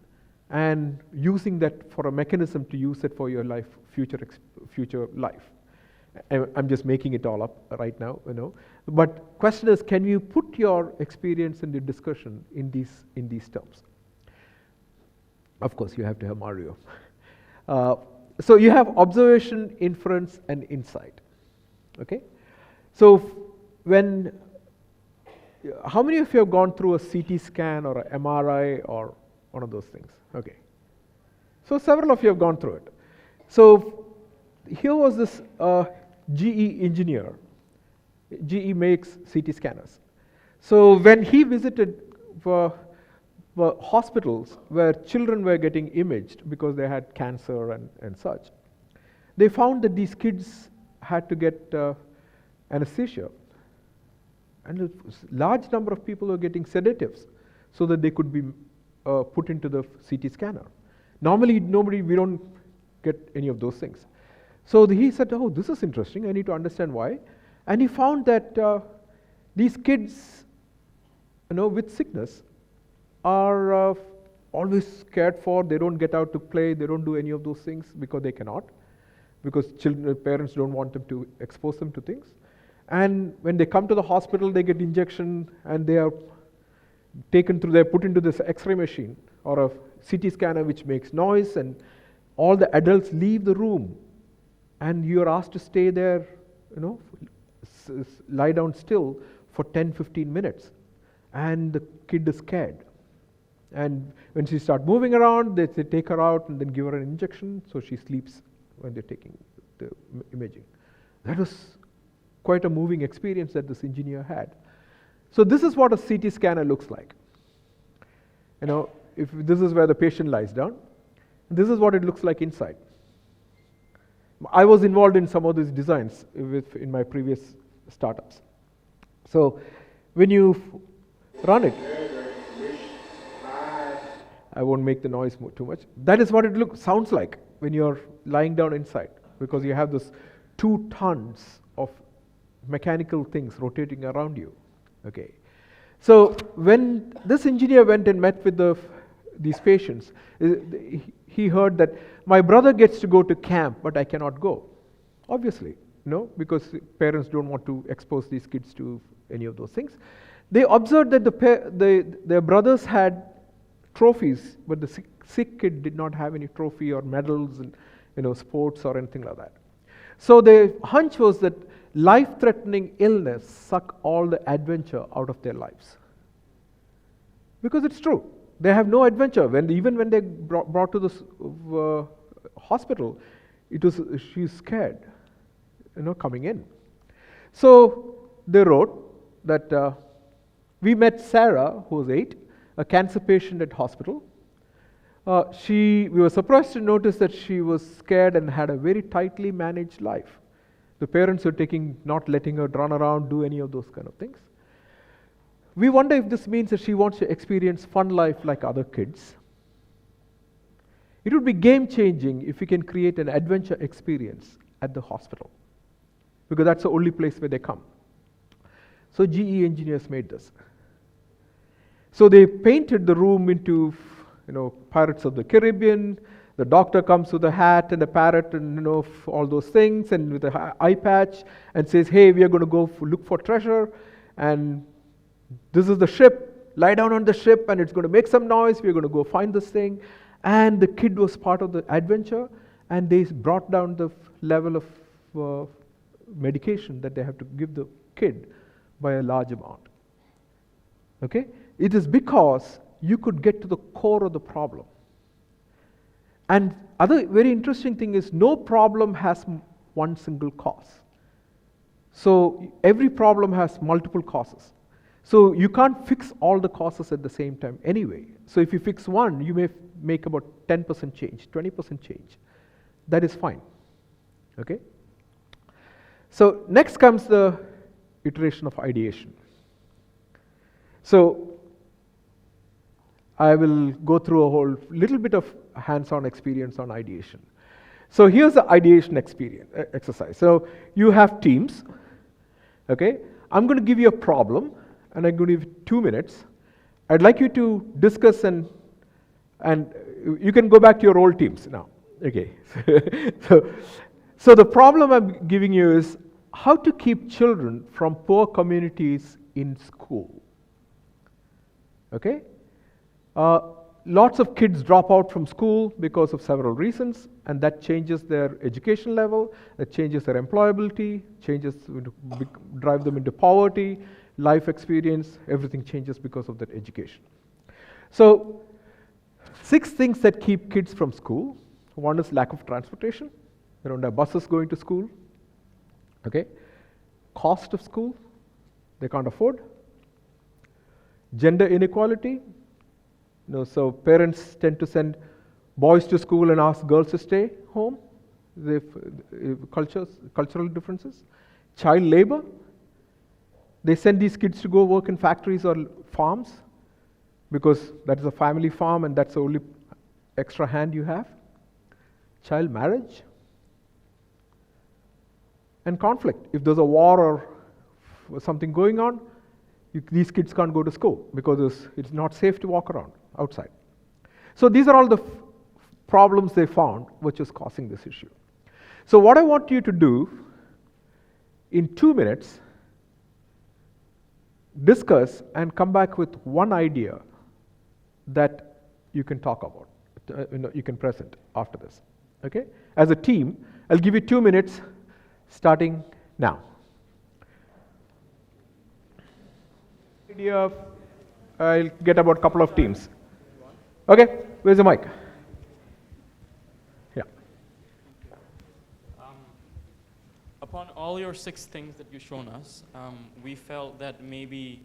and using that for a mechanism to use it for your life, future life. I'm just making it all up right now, But question is, can you put your experience in the discussion in these terms? Of course, you have to have Mario. So you have observation, inference, and insight. Okay? So how many of you have gone through a CT scan or an MRI or one of those things? Okay. So several of you have gone through it. So here was this GE engineer. GE makes CT scanners. So when he visited hospitals where children were getting imaged because they had cancer and such, they found that these kids had to get anesthesia. And a large number of people were getting sedatives so that they could be put into the CT scanner. Normally, we don't get any of those things. So he said, oh, this is interesting. I need to understand why. And he found that these kids, with sickness, are always cared for. They don't get out to play. They don't do any of those things because they cannot, because parents don't want them to expose them to things. And when they come to the hospital, they get injection, and they are put into this X-ray machine or a CT scanner which makes noise, and all the adults leave the room, and you are asked to stay there, lie down still for 10-15 minutes, and the kid is scared. And when she starts moving around, they take her out and then give her an injection, so she sleeps when they're taking the imaging. That was quite a moving experience that this engineer had. So this is what a CT scanner looks like. If this is where the patient lies down, this is what it looks like inside. I was involved in some of these designs in my previous startups. So when you run it, I won't make the noise too much. That is what it sounds like when you're lying down inside, because you have this 2 tons of mechanical things rotating around you. Okay. So when this engineer went and met with these patients, he heard that my brother gets to go to camp, but I cannot go. Obviously, because parents don't want to expose these kids to any of those things. They observed that their brothers had trophies, but the sick kid did not have any trophy or medals and sports or anything like that. So the hunch was that life-threatening illness suck all the adventure out of their lives. Because it's true. They have no adventure. Even when they brought to the hospital, she's scared, coming in. So they wrote that we met Sarah, who was 8, a cancer patient at hospital. We were surprised to notice that she was scared and had a very tightly managed life. The parents were not letting her run around, do any of those kind of things. We wonder if this means that she wants to experience fun life like other kids. It would be game-changing if we can create an adventure experience at the hospital, because that's the only place where they come. So GE engineers made this. So they painted the room into, Pirates of the Caribbean. The doctor comes with a hat and a parrot and all those things, and with an eye patch, and says, "Hey, we are going to go look for treasure, and this is the ship. Lie down on the ship, and it's going to make some noise. We're going to go find this thing." And the kid was part of the adventure, and they brought down the level of medication that they have to give the kid by a large amount. Okay? It is because you could get to the core of the problem. And other very interesting thing is, no problem has one single cause. So every problem has multiple causes. So you can't fix all the causes at the same time anyway. So if you fix one, you may make about 10% change, 20% change. That is fine. Okay? So next comes the iteration of ideation. So I will go through a whole little bit of hands-on experience on ideation. So here's the ideation exercise. So you have teams. Okay? I'm going to give you a problem, and I'm going to give you 2 minutes. I'd like you to discuss, and you can go back to your old teams now. Okay. So the problem I'm giving you is how to keep children from poor communities in school. Okay? Lots of kids drop out from school because of several reasons, and that changes their education level, that changes their employability, drive them into poverty, life experience, everything changes because of that education. So 6 things that keep kids from school. One is lack of transportation. They don't have buses going to school. Okay. Cost of school, they can't afford. Gender inequality. So parents tend to send boys to school and ask girls to stay home. Cultural differences. Child labor. They send these kids to go work in factories or farms because that is a family farm and that's the only extra hand you have. Child marriage. And conflict. If there's a war or something going on, these kids can't go to school because it's not safe to walk around outside. So these are all the problems they found which is causing this issue. So what I want you to do in 2 minutes, discuss and come back with one idea that you can talk about, you can present after this. Okay? As a team, I'll give you 2 minutes starting now. Idea, I'll get about a couple of teams. Okay, where's the mic? Yeah. Upon all your 6 things that you've shown us, we felt that maybe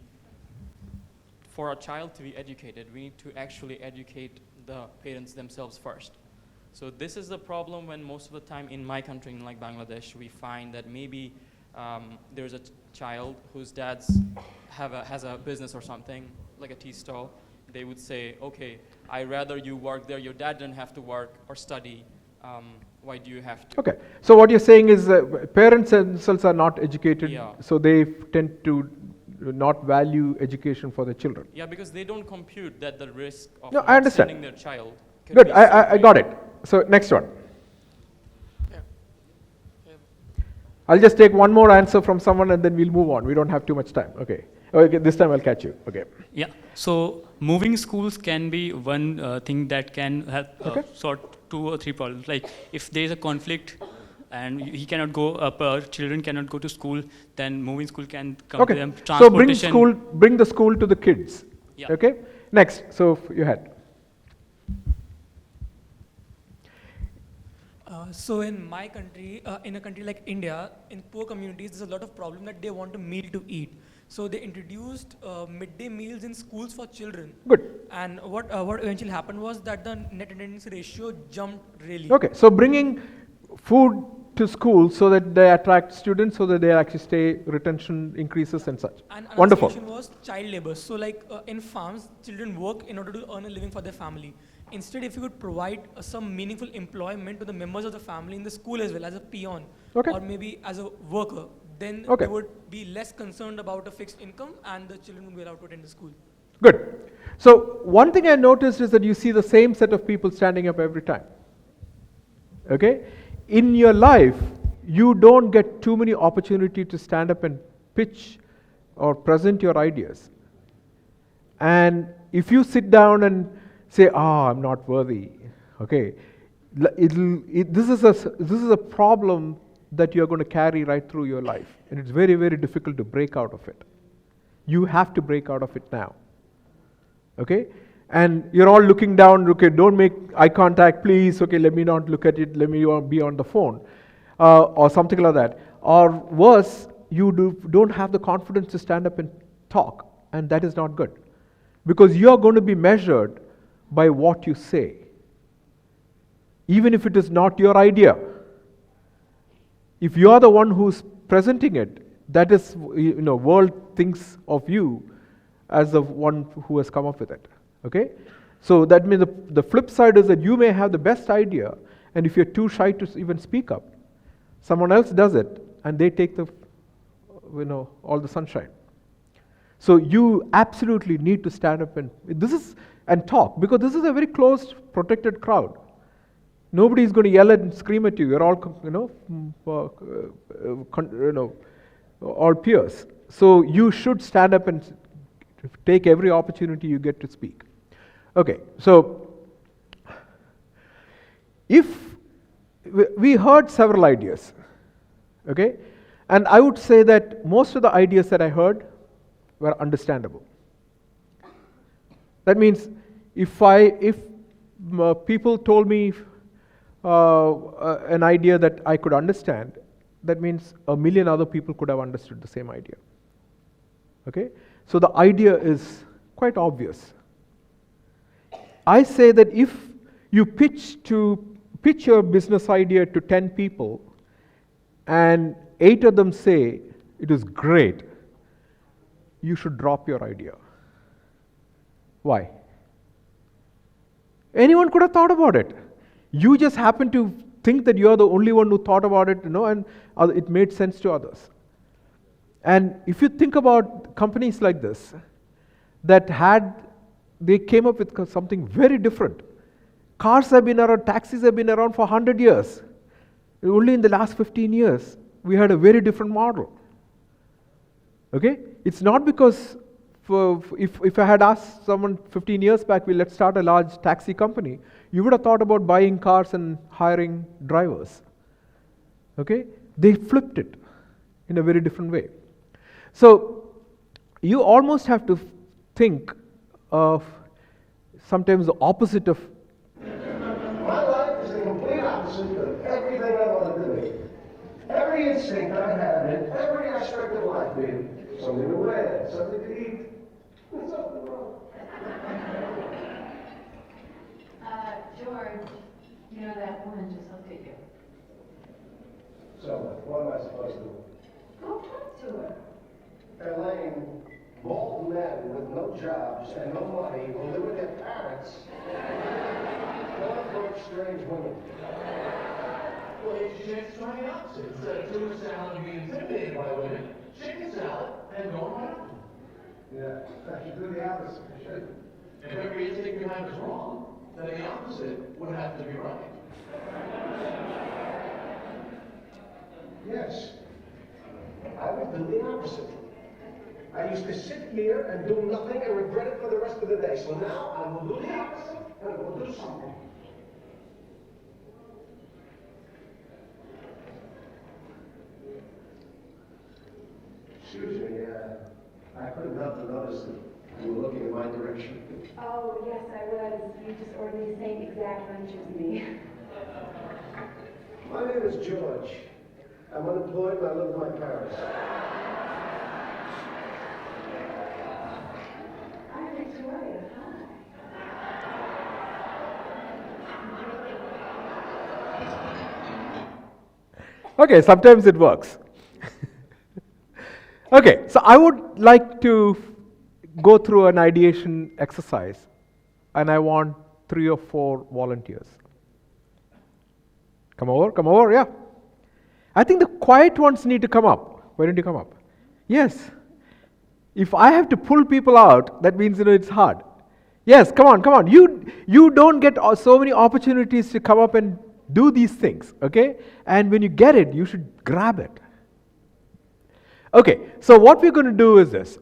for a child to be educated, we need to actually educate the parents themselves first. So this is the problem when most of the time in my country, in like Bangladesh, we find that maybe there's a child whose dad's has a business or something, like a tea stall. They would say, okay, I'd rather you work there, your dad didn't have to work or study, why do you have to? Okay, so what you're saying is parents themselves are not educated, Yeah. so they tend to not value education for their children. Yeah, because they don't compute that the risk of No, I not understand. sending their child could Good, be I so got big. it. So next one. I'll just take one more answer from someone and then we'll move on. We don't have too much time. Okay. Okay, this time I'll catch you. Okay. Yeah. So moving schools can be one thing that can help sort 2 or 3 problems. Like if there is a conflict and he cannot go children cannot go to school, then moving school can come to them. So bring the school to the kids. Yeah. Okay. Next. So you had. So in my country, in a country like India, in poor communities, there's a lot of problem that they want a meal to eat. So they introduced midday meals in schools for children. Good. And what eventually happened was that the net attendance ratio jumped really. Okay. So bringing food to school so that they attract students, so that they actually stay, retention increases and such. And Wonderful. another solution was child labor. So like in farms, children work in order to earn a living for their family. Instead, if you could provide some meaningful employment to the members of the family in the school as well, as a peon, or maybe as a worker, then they would be less concerned about a fixed income and the children would be allowed to attend the school. Good. So one thing I noticed is that you see the same set of people standing up every time. Okay? In your life, you don't get too many opportunities to stand up and pitch or present your ideas. And if you sit down and say, I'm not worthy, okay, this is a problem that you're going to carry right through your life. And it's very, very difficult to break out of it. You have to break out of it now. Okay? And you're all looking down, okay, don't make eye contact, please, okay, let me not look at it, let me be on the phone, or something like that. Or worse, you don't have the confidence to stand up and talk, and that is not good. Because you're going to be measured by what you say, even if it is not your idea. If you are the one who's presenting it, that is, world thinks of you as the one who has come up with it. Okay? So that means the flip side is that you may have the best idea, and if you're too shy to even speak up, someone else does it, and they take all the sunshine. So you absolutely need to stand up and talk, because this is a very closed, protected crowd. Nobody is going to yell and scream at you. You're all, all peers. So you should stand up and take every opportunity you get to speak. Okay, so if we heard several ideas, okay, and I would say that most of the ideas that I heard were understandable. That means if people told me an idea that I could understand, that means a million other people could have understood the same idea. Okay? So the idea is quite obvious. I say that if you pitch your business idea to 10 people and 8 of them say it is great, you should drop your idea. Why? Anyone could have thought about it. You just happen to think that you're the only one who thought about it, and it made sense to others. And if you think about companies like this, they came up with something very different. Cars have been around, taxis have been around for 100 years. Only in the last 15 years, we had a very different model. Okay? It's not because if I had asked someone 15 years back, let's start a large taxi company, you would have thought about buying cars and hiring drivers. Okay? They flipped it in a very different way. So you almost have to think of sometimes the opposite of. My life is the complete opposite of everything I want to do. Every instinct I have in every aspect of life, being something to wear, something to eat, and something wrong. George, you know that woman just looked at you. So, what am I supposed to do? Go talk to her. Elaine, bald men with no jobs and no money who live with their parents don't approach strange women. Well, it's your chance to try the opposite. Instead of tuna salad and being intimidated by women, chicken salad and go around. Yeah, I should do the opposite. I should. If every instinct you have is wrong, then the opposite would have to be right. Yes. I would do the opposite. I used to sit here and do nothing and regret it for the rest of the day. So now I will do the opposite and I will do something. Excuse me, I couldn't help but notice that you were looking in my direction. Oh, yes, I was. You just ordered the same exact lunch as me. My name is George. I'm unemployed and I live with my parents. Hi, Victoria. Okay, sometimes it works. Okay, so I would like to go through an ideation exercise, and I want 3 or 4 volunteers. Come over, yeah. I think the quiet ones need to come up. Why don't you come up? Yes. If I have to pull people out, that means it's hard. Yes, come on. You don't get so many opportunities to come up and do these things, okay? And when you get it, you should grab it. Okay, so what we're going to do is this.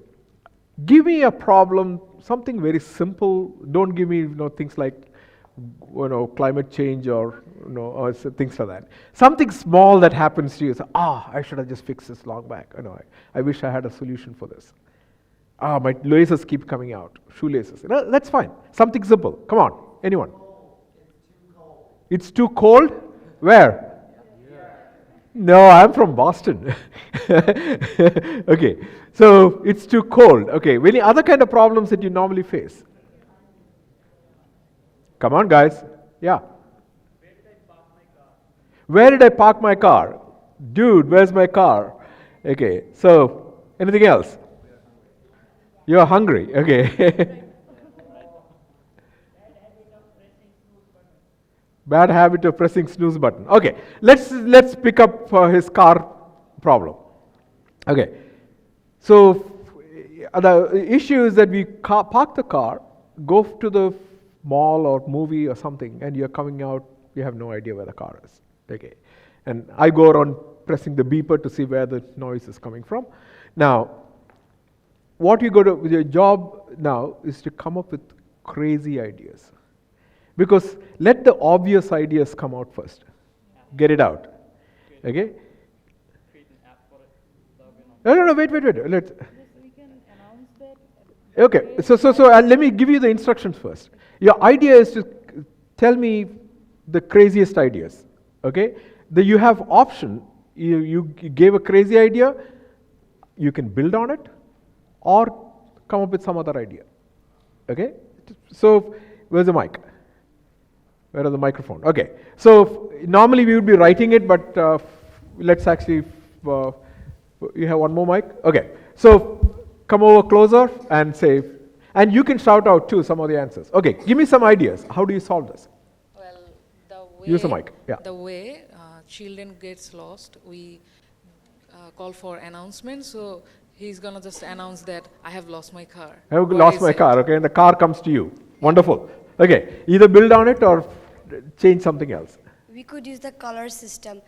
Give me a problem, something very simple. Don't give me things like climate change or things like that. Something small that happens to you. So, I should have just fixed this long back. I wish I had a solution for this. My laces keep coming out. Shoelaces. That's fine. Something simple. Come on. Anyone? It's too cold? Where? No, I'm from Boston. Okay, so it's too cold. Okay, any other kind of problems that you normally face? Come on, guys. Yeah. Where did I park my car? Dude, where's my car? Okay, so anything else? You're hungry. Okay. Bad habit of pressing snooze button. Okay, let's pick up his car problem. Okay, so the issue is that we park the car, go to the mall or movie or something, and you're coming out, you have no idea where the car is. Okay, and I go around pressing the beeper to see where the noise is coming from. Now, what your job now is to come up with crazy ideas. Because let the obvious ideas come out first. Get it out. Okay? No, wait. Okay, so let me give you the instructions first. Your idea is to tell me the craziest ideas, okay? You have option, you gave a crazy idea, you can build on it, or come up with some other idea, okay? So, where's the mic? Where is the microphone? Okay, so normally we would be writing it, but let's actually, you have one more mic? Okay, so come over closer and say, and you can shout out too some of the answers. Okay, give me some ideas. How do you solve this? Well, the way, use the mic. Yeah. The way children gets lost, we call for announcement. So he's gonna just announce that I have lost my car. I have lost my car. Okay, and the car comes to you. Wonderful. Okay, either build on it or change something else. We could use the color system.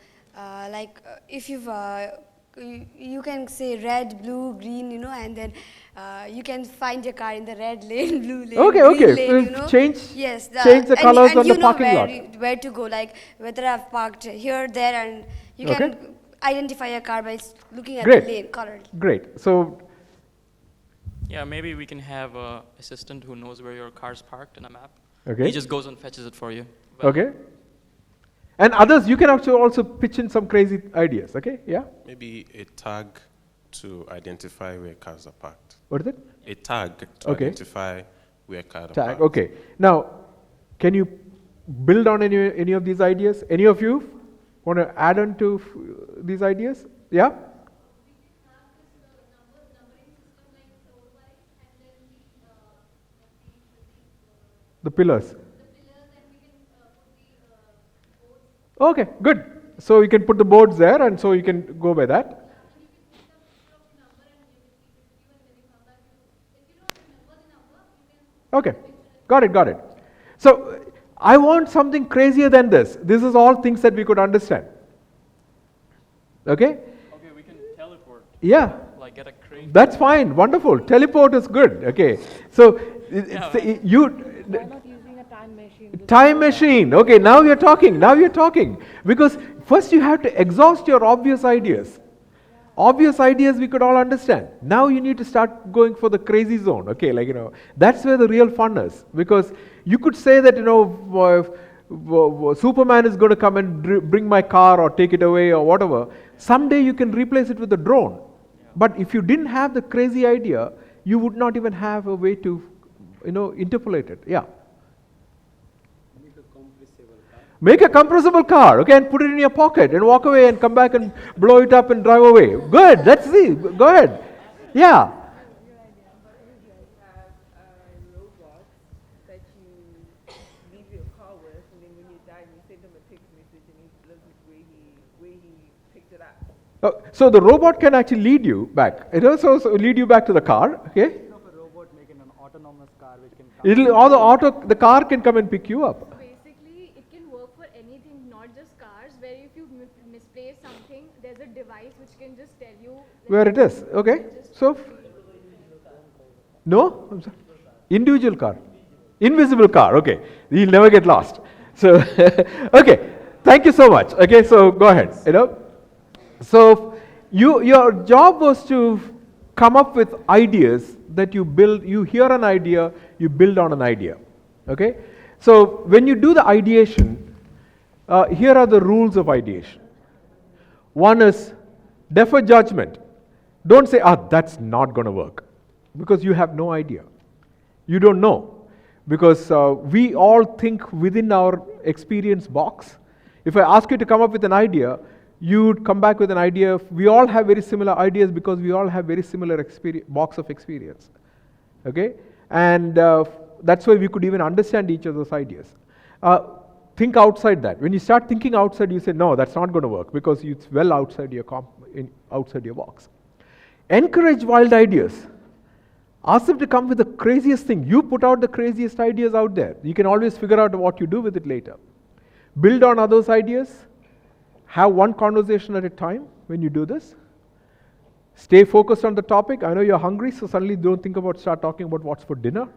If you can say red, blue, green, and then you can find your car in the red lane, blue lane, green lane, Change the and colors on the know parking lot. where to go, like whether I've parked here, there, and you can identify a car by looking at the lane color. Great. So. Yeah, maybe we can have an assistant who knows where your car's parked in a map. Okay. He just goes and fetches it for you. Okay. And others, you can actually also pitch in some crazy ideas, okay? Yeah? Maybe a tag to identify where cars are parked. What is it? A tag to identify where cars are parked. Okay. Now, can you build on any of these ideas? Any of you want to add on to these ideas? Yeah? The pillars. Okay, good. So you can put the boards there, and so you can go by that. Okay, got it. So I want something crazier than this. This is all things that we could understand. Okay? Okay, we can teleport. Yeah. Like get a crane. That's fine. Wonderful. Teleport is good. Okay. So Why not using a time machine? Time machine. Okay, now you're talking. Because first you have to exhaust your obvious ideas. Obvious ideas we could all understand. Now you need to start going for the crazy zone. Okay, that's where the real fun is. Because you could say that, Superman is going to come and bring my car or take it away or whatever. Someday you can replace it with a drone. But if you didn't have the crazy idea, you would not even have a way to, interpolate it. Yeah. Make a compressible car, okay, and put it in your pocket and walk away and come back and blow it up and drive away. Good, let's see. Go ahead. Yeah. So the robot can actually lead you back. It also lead you back to the car, okay? The car can come and pick you up. Basically, it can work for anything, not just cars, where if you misplace something, there's a device which can just tell you where it is. Okay. So, no? Individual car. Invisible car. Okay. You'll never get lost. So, okay. Thank you so much. Okay. So, go ahead. So, your job was to come up with ideas that you build. You hear an idea, you build on an idea. Okay? So when you do the ideation, here are the rules of ideation. One is defer judgment. Don't say, that's not going to work, because you have no idea. You don't know, because we all think within our experience box. If I ask you to come up with an idea, you would come back with an idea. We all have very similar ideas because we all have very similar box of experience. Okay? And that's why we could even understand each other's ideas. Think outside that. When you start thinking outside, you say, no, that's not going to work, because it's well outside your box. Encourage wild ideas. Ask them to come with the craziest thing. You put out the craziest ideas out there. You can always figure out what you do with it later. Build on others' ideas. Have one conversation at a time when you do this. Stay focused on the topic. I know you're hungry, so suddenly don't start talking about what's for dinner.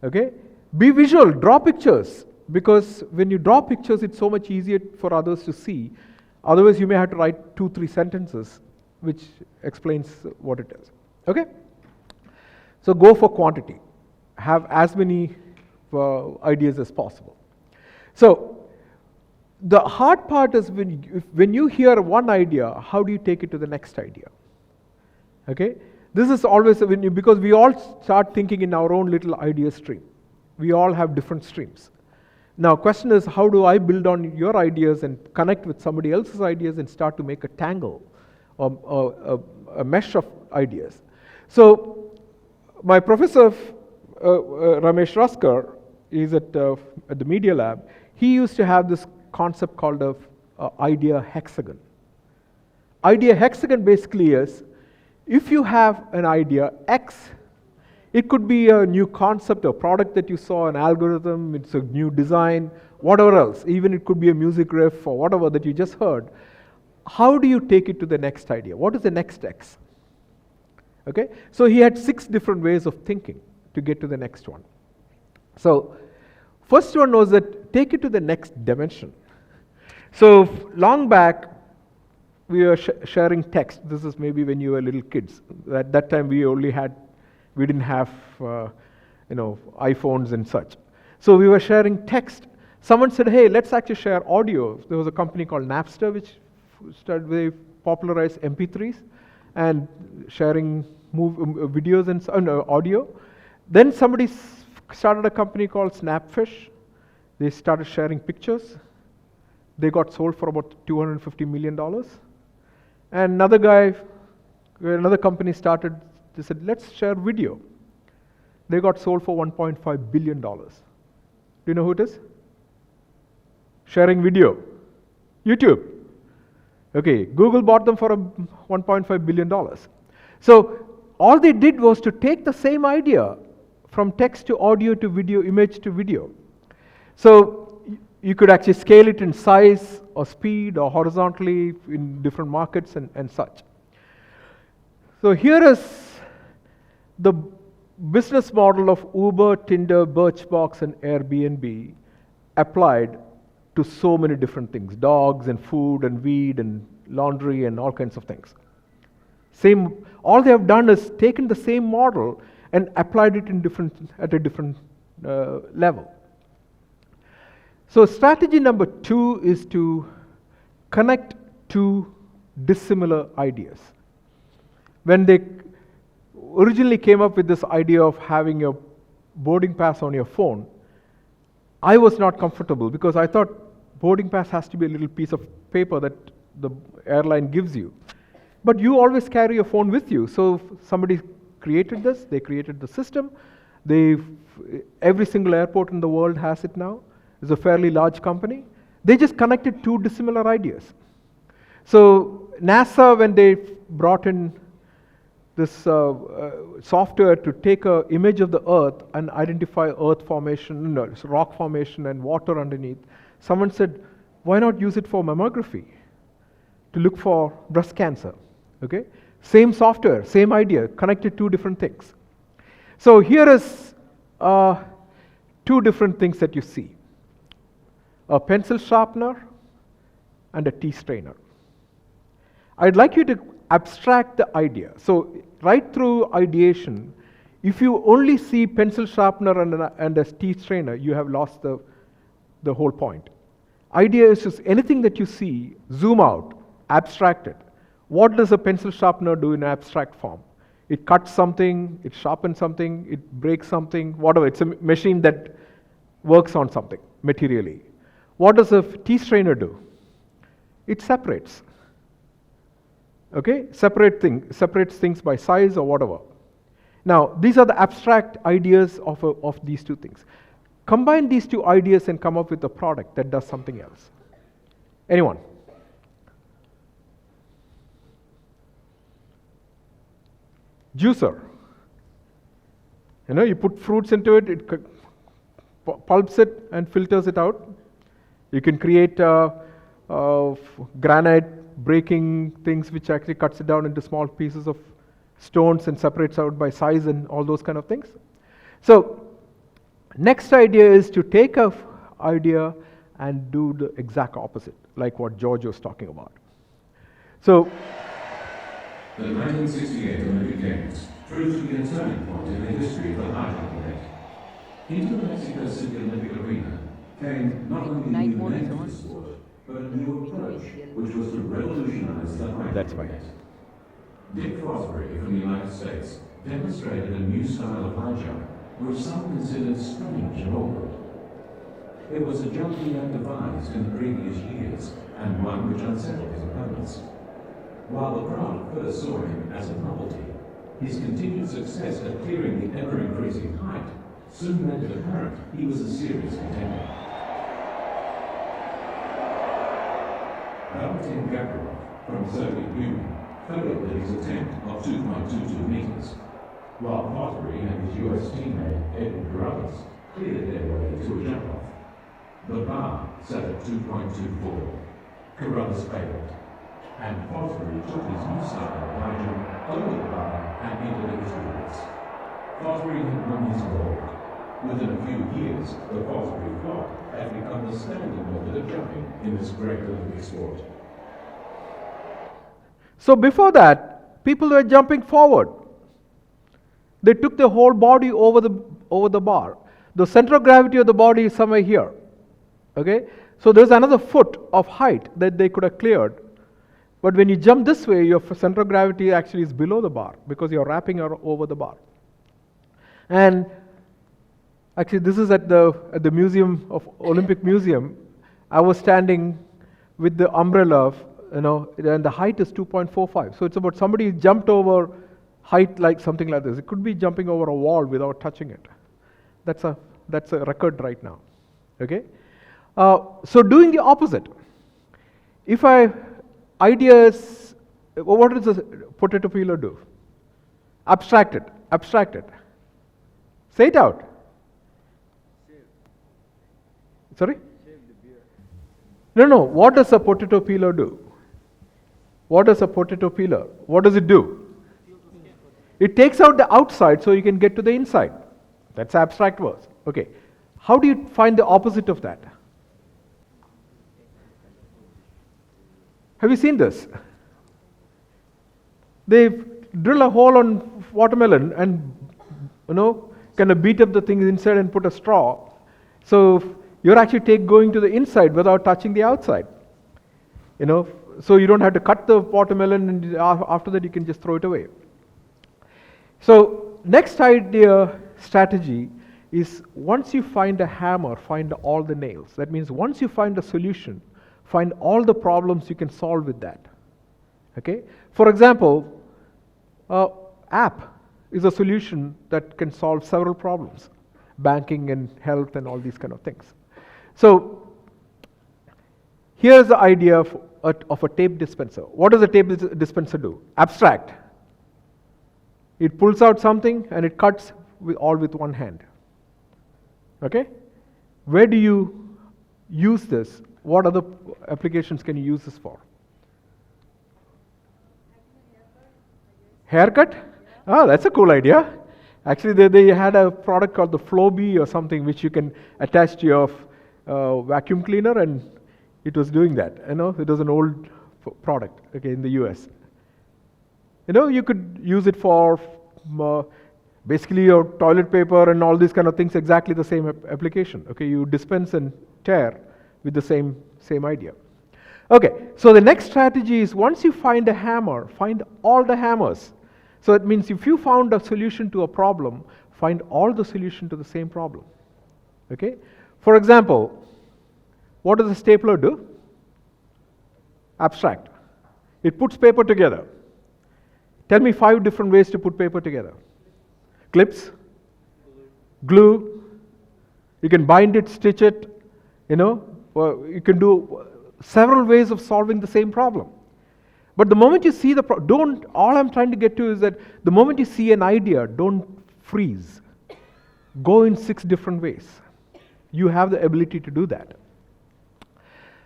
Okay? Be visual, draw pictures, because when you draw pictures, it's so much easier for others to see. Otherwise, you may have to write 2-3 sentences, which explains what it is. Okay? So go for quantity. Have as many ideas as possible. So the hard part is when you hear one idea, how do you take it to the next idea? Okay? This is always because we all start thinking in our own little idea stream. We all have different streams. Now, question is, how do I build on your ideas and connect with somebody else's ideas and start to make a tangle or a mesh of ideas? So, my professor, Ramesh Raskar, is at the Media Lab. He used to have this concept called a idea hexagon. Idea hexagon basically is, if you have an idea X, it could be a new concept, a product that you saw, an algorithm, it's a new design, whatever else. Even it could be a music riff or whatever that you just heard. How do you take it to the next idea? What is the next X? Okay? So he had 6 different ways of thinking to get to the next one. So first one was that take it to the next dimension. So long back, we were sharing text. This is maybe when you were little kids. At that time, we didn't have iPhones and such. So we were sharing text. Someone said, hey, let's actually share audio. There was a company called Napster which started popularized MP3s and sharing videos and audio. Then somebody started a company called Snapfish. They started sharing pictures. They got sold for about $250 million. And another company started, they said, let's share video. They got sold for $1.5 billion. Do you know who it is? Sharing video. YouTube. Okay, Google bought them for $1.5 billion. So all they did was to take the same idea from text to audio to video, image to video. So you could actually scale it in size or speed or horizontally in different markets and such. So here is the business model of Uber, Tinder, Birchbox, and Airbnb applied to so many different things, dogs and food and weed and laundry and all kinds of things. All they have done is taken the same model and applied it at a different level. So strategy number 2 is to connect 2 dissimilar ideas. When they originally came up with this idea of having a boarding pass on your phone, I was not comfortable because I thought boarding pass has to be a little piece of paper that the airline gives you. But you always carry your phone with you. So somebody created this, they created the system. Every single airport in the world has it now. It's a fairly large company. They just connected 2 dissimilar ideas. So NASA, when they brought in this software to take an image of the Earth and identify Earth formation, rock formation and water underneath, someone said, why not use it for mammography to look for breast cancer? Okay, same software, same idea, connected 2 different things. So here is 2 different things that you see. A pencil sharpener and a tea strainer. I'd like you to abstract the idea. So right through ideation, if you only see pencil sharpener and a tea strainer, you have lost the whole point. Idea is just anything that you see, zoom out, abstract it. What does a pencil sharpener do in abstract form? It cuts something, it sharpens something, it breaks something, whatever. It's a machine that works on something materially. What does a tea strainer do? It separates. Okay, separates things by size or whatever. Now, these are the abstract ideas of these 2 things. Combine these 2 ideas and come up with a product that does something else. Anyone? Juicer. You put fruits into it, it pulps it and filters it out. You can create granite breaking things which actually cuts it down into small pieces of stones and separates out by size and all those kind of things. So next idea is to take an idea and do the exact opposite, like what George was talking about. So the 1968 Olympic Games proved to be a turning point in the history of the high jump event. Into the Mexico City Olympic Arena came not only a new name to the sport, but a new approach, which was to revolutionize the high That's right. Dick Fosbury from the United States demonstrated a new style of high jump, which some considered strange and awkward. It was a jump he had devised in previous years, and one which unsettled his opponents. While the crowd first saw him as a novelty, his continued success at clearing the ever-increasing height soon made it apparent he was a serious contender. Valentin Gavrikov from the Soviet Union failed at his attempt of 2.22 meters, while Fosbury and his US teammate Edwin Carruthers cleared their way to a jump-off. The bar set at 2.24. Carruthers failed, and Fosbury took his new style of high jump over the bar and into the history books. Fosbury had won his gold. Within a few years, the Fosbury clock had become the standard method of jumping in this great Olympic sport. So before that, people were jumping forward. They took the whole body over the bar. The center of gravity of the body is somewhere here. Okay? So there's another foot of height that they could have cleared. But when you jump this way, your center of gravity actually is below the bar because you're wrapping over the bar. And actually, this is at the museum of Olympic Museum. I was standing with the umbrella of, and the height is 2.45. So it's about somebody jumped over height like something like this. It could be jumping over a wall without touching it. That's a record right now. Okay. So doing the opposite. If ideas, what does a potato peeler do? Abstract it. Say it out. Sorry? No. What does a potato peeler do? What does it do? It takes out the outside so you can get to the inside. That's abstract words. Okay. How do you find the opposite of that? Have you seen this? They drill a hole on watermelon and kind of beat up the things inside and put a straw. So you're actually going to the inside without touching the outside. So you don't have to cut the watermelon, and after that you can just throw it away. So next strategy is, once you find a hammer, find all the nails. That means once you find a solution, find all the problems you can solve with that. Okay? For example, app is a solution that can solve several problems, banking and health and all these kind of things. So here's the idea of a tape dispenser. What does a tape dispenser do? Abstract. It pulls out something and it cuts all with one hand. Okay? Where do you use this? What other applications can you use this for? Haircut? Oh, that's a cool idea. Actually, they had a product called the Flowbee or something which you can attach to your vacuum cleaner, and it was doing that. It was an old product, okay, in the US. You could use it for basically your toilet paper and all these kind of things, exactly the same application. Okay, you dispense and tear with the same idea. Okay, so the next strategy is, once you find a hammer, find all the hammers. So it means if you found a solution to a problem, find all the solution to the same problem. Okay? For example, what does a stapler do? Abstract. It puts paper together. Tell me 5 different ways to put paper together. Clips, glue, you can bind it, stitch it, you can do several ways of solving the same problem. But the moment you see all I'm trying to get to is that the moment you see an idea, don't freeze. Go in 6 different ways. You have the ability to do that.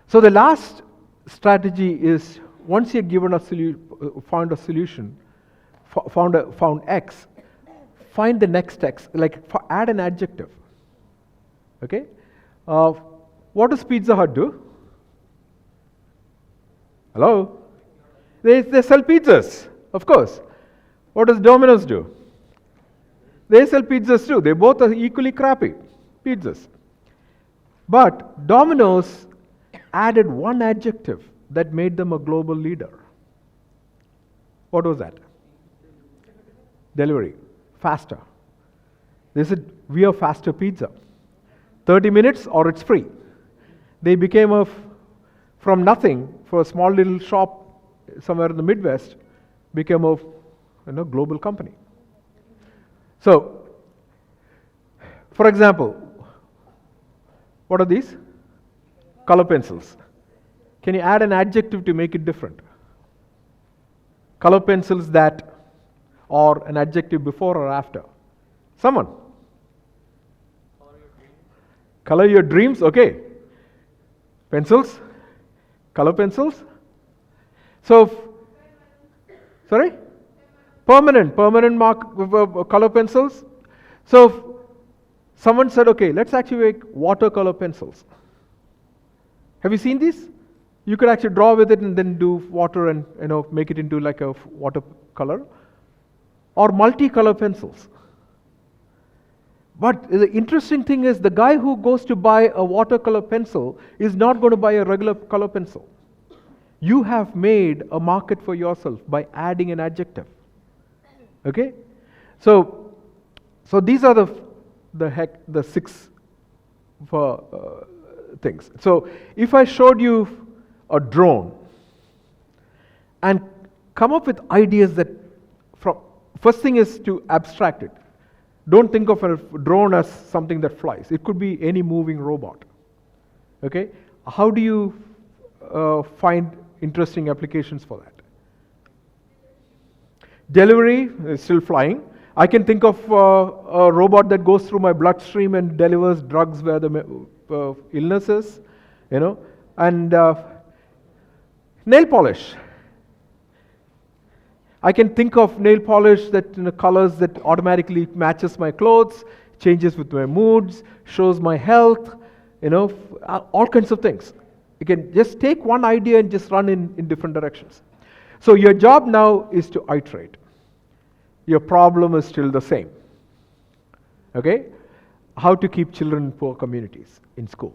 So the last strategy is, once you've given found a solution, found X, find the next X, add an adjective. Okay? What does Pizza Hut do? Hello? They sell pizzas, of course. What does Domino's do? They sell pizzas too. They both are equally crappy pizzas. But Domino's added one adjective that made them a global leader. What was that? Delivery. Faster. They said, we are faster pizza. 30 minutes or it's free. They became from nothing, for a small little shop somewhere in the Midwest, became a global company. So, for example, what are these? Color pencils. Can you add an adjective to make it different? Color pencils that, or an adjective before or after? Someone? Color your dreams, okay. Pencils? Color pencils? So, sorry? Permanent color pencils. So, someone said, okay, let's actually make watercolor pencils. Have you seen these? You could actually draw with it and then do water and make it into like a watercolor. Or multicolor pencils. But the interesting thing is the guy who goes to buy a watercolor pencil is not going to buy a regular color pencil. You have made a market for yourself by adding an adjective. Okay? So these are the six things. So if I showed you a drone and come up with ideas that first thing is to abstract it. Don't think of a drone as something that flies. It could be any moving robot. Okay? How do you find interesting applications for that? Delivery is still flying. I can think of a robot that goes through my bloodstream and delivers drugs where the illness is, and nail polish. I can think of nail polish that colors that automatically matches my clothes, changes with my moods, shows my health, all kinds of things. You can just take one idea and just run in different directions. So your job now is to iterate. Your problem is still the same. Okay? How to keep children in poor communities in school.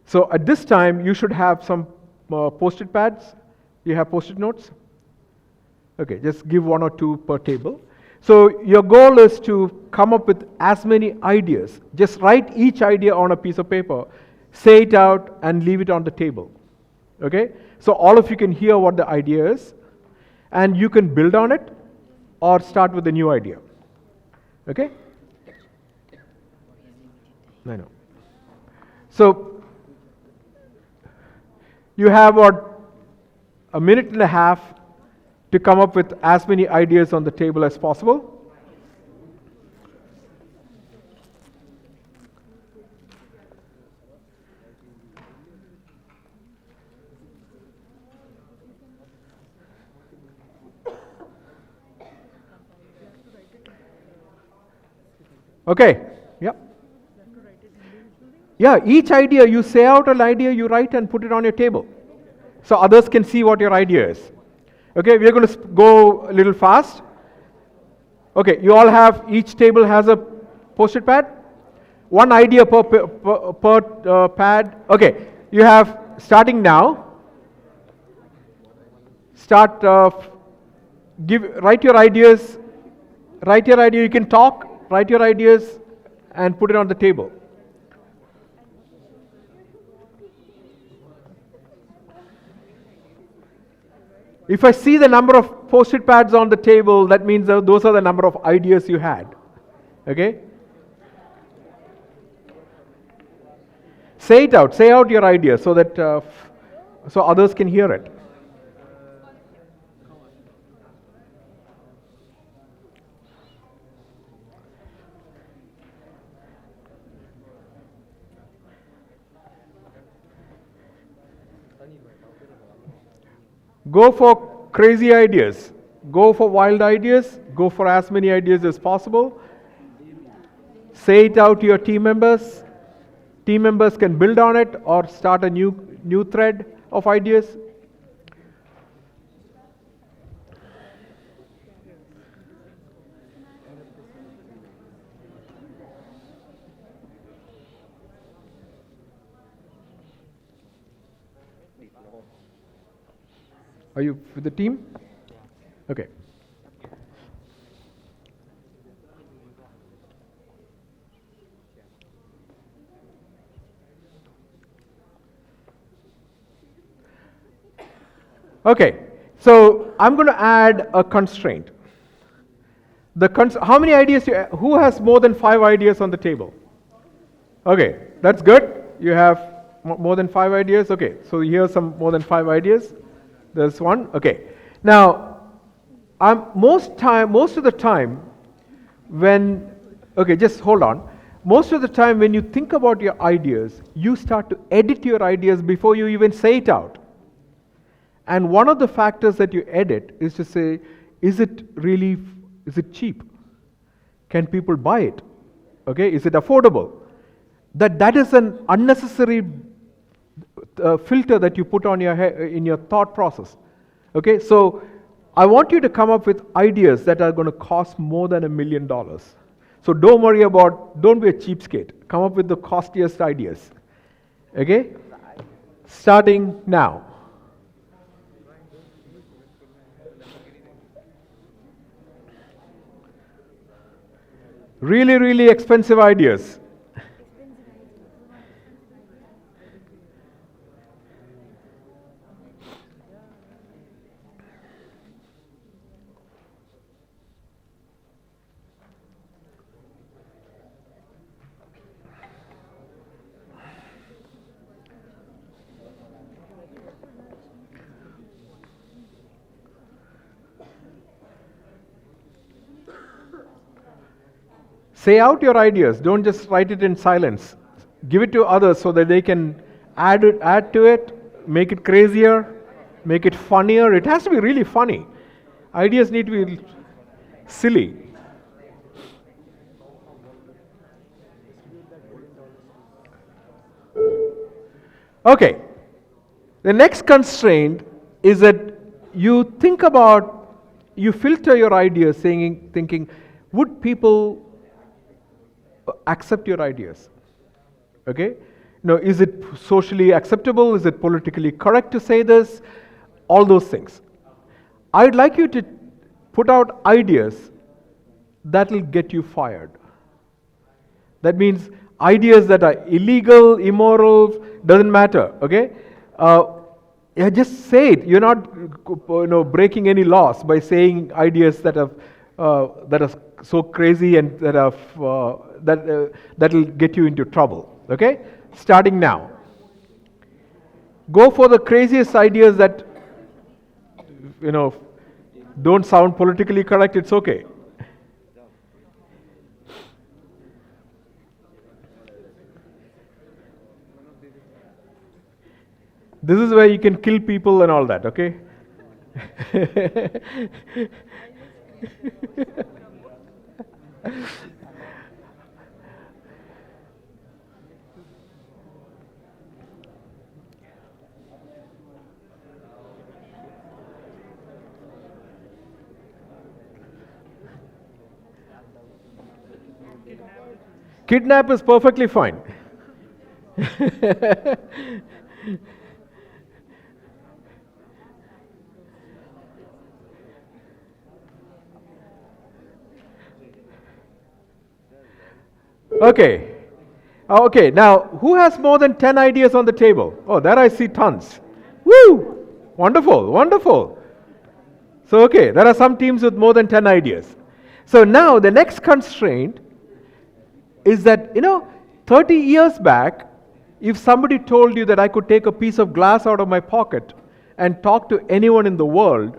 So at this time, you should have some post-it pads. You have post-it notes? Okay, just give one or two per table. So your goal is to come up with as many ideas. Just write each idea on a piece of paper, say it out, and leave it on the table. Okay? So all of you can hear what the idea is, and you can build on it or start with a new idea. Okay? I know. So you have a minute and a half to come up with as many ideas on the table as possible. Okay, yeah. Yeah, each idea, you say out an idea, you write and put it on your table. So others can see what your idea is. Okay, we are going to go a little fast. Okay, you all have, each table has a post-it pad. One idea per pad. Okay, you have, starting now, write your ideas, you can talk, write your ideas and put it on the table. If I see the number of post-it pads on the table, that means those are the number of ideas you had. Okay? Say it out. Say out your idea so that so others can hear it. Go for crazy ideas. Go for wild ideas. Go for as many ideas as possible. Say it out to your team members. Team members can build on it or start a new thread of ideas. Are you with the team? Okay. Okay, so I'm going to add a constraint. How many ideas, who has more than 5 ideas on the table? Okay, that's good. You have more than 5 ideas? Okay, so here's some more than 5 ideas. There's one, okay. Now, most of the time when, okay, just hold on. Most of the time when you think about your ideas, you start to edit your ideas before you even say it out. And one of the factors that you edit is to say, is it cheap? Can people buy it? Okay, is it affordable? That is an unnecessary filter that you put on in your thought process. Okay, so I want you to come up with ideas that are going to cost more than $1 million. So don't be a cheapskate. Come up with the costliest ideas. Okay, starting now. Really, really expensive ideas. Say out your ideas. Don't just write it in silence. Give it to others so that they can add to it, make it crazier, make it funnier. It has to be really funny. Ideas need to be silly. Okay. The next constraint is that you filter your ideas thinking, would people accept your ideas? Okay? Now, is it socially acceptable? Is it politically correct to say this? All those things. I'd like you to put out ideas that will get you fired. That means ideas that are illegal, immoral, doesn't matter. Okay? Just say it. You're not breaking any laws by saying ideas that are so crazy and that will get you into trouble. Okay? Starting now. Go for the craziest ideas that don't sound politically correct. It's okay. This is where you can kill people and all that, okay? Kidnap is perfectly fine. Okay. Okay, now who has more than 10 ideas on the table? Oh, there I see tons. Woo! Wonderful, wonderful. So, okay, there are some teams with more than 10 ideas. So now the next constraint is that, 30 years back, if somebody told you that I could take a piece of glass out of my pocket and talk to anyone in the world,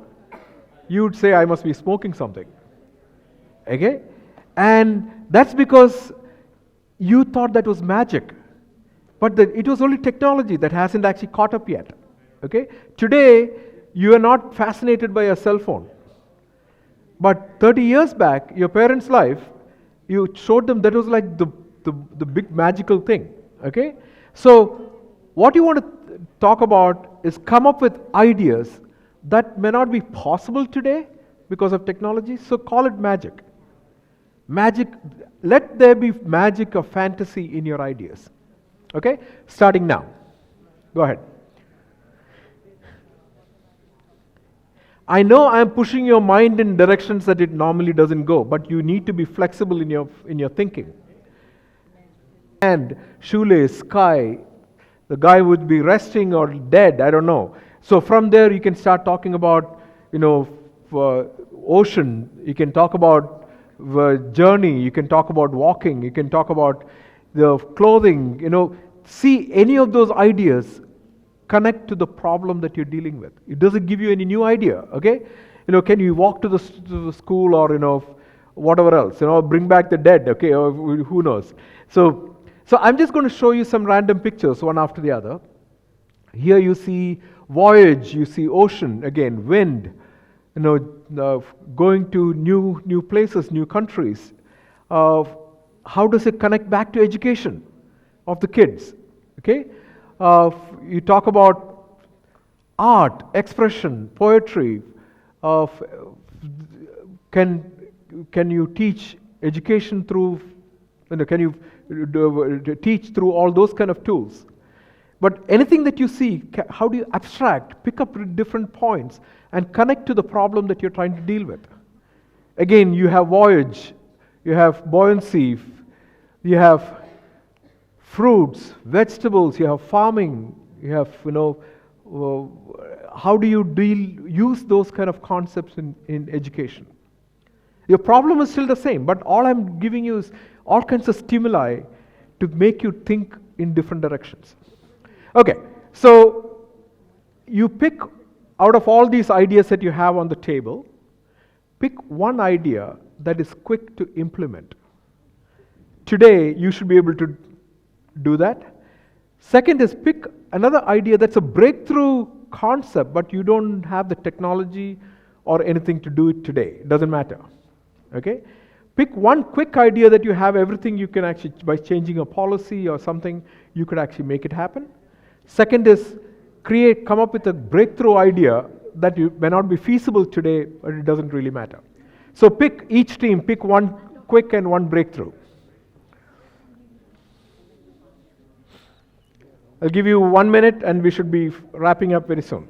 you would say I must be smoking something. Okay? And that's because you thought that was magic. But it was only technology that hasn't actually caught up yet. Okay? Today, you are not fascinated by a cell phone. But 30 years back, your parents' life, you showed them that was like the big magical thing. Okay? So, what you want to talk about is come up with ideas that may not be possible today because of technology, so call it magic. Magic, let there be magic or fantasy in your ideas. Okay? Starting now. Go ahead. I know I'm pushing your mind in directions that it normally doesn't go, but you need to be flexible in your thinking. And shoelace, sky, the guy would be resting or dead, I don't know. So from there you can start talking about, ocean, you can talk about the journey, you can talk about walking, you can talk about the clothing, see any of those ideas connect to the problem that you're dealing with. It doesn't give you any new idea, okay? Can you walk to the school or, whatever else, bring back the dead, okay, or who knows. So I'm just going to show you some random pictures, one after the other. Here you see voyage, you see ocean, again, wind, going to new places, new countries. How does it connect back to education of the kids, okay? You talk about art, expression, poetry. Can you teach education through, can you teach through all those kind of tools? But anything that you see, how do you abstract, pick up different points and connect to the problem that you're trying to deal with? Again, you have voyage, you have buoyancy, you have fruits, vegetables, you have farming, you have, how do you use those kind of concepts in education? Your problem is still the same, but all I'm giving you is all kinds of stimuli to make you think in different directions. Okay, so you pick out of all these ideas that you have on the table, pick one idea that is quick to implement. Today, you should be able to do that. Second is pick another idea that's a breakthrough concept, but you don't have the technology or anything to do it today. It doesn't matter. Okay? Pick one quick idea that you have everything you can actually, by changing a policy or something, you could actually make it happen. Second is come up with a breakthrough idea that may not be feasible today, but it doesn't really matter. So each team pick one quick and one breakthrough. I'll give you 1 minute and we should be wrapping up very soon.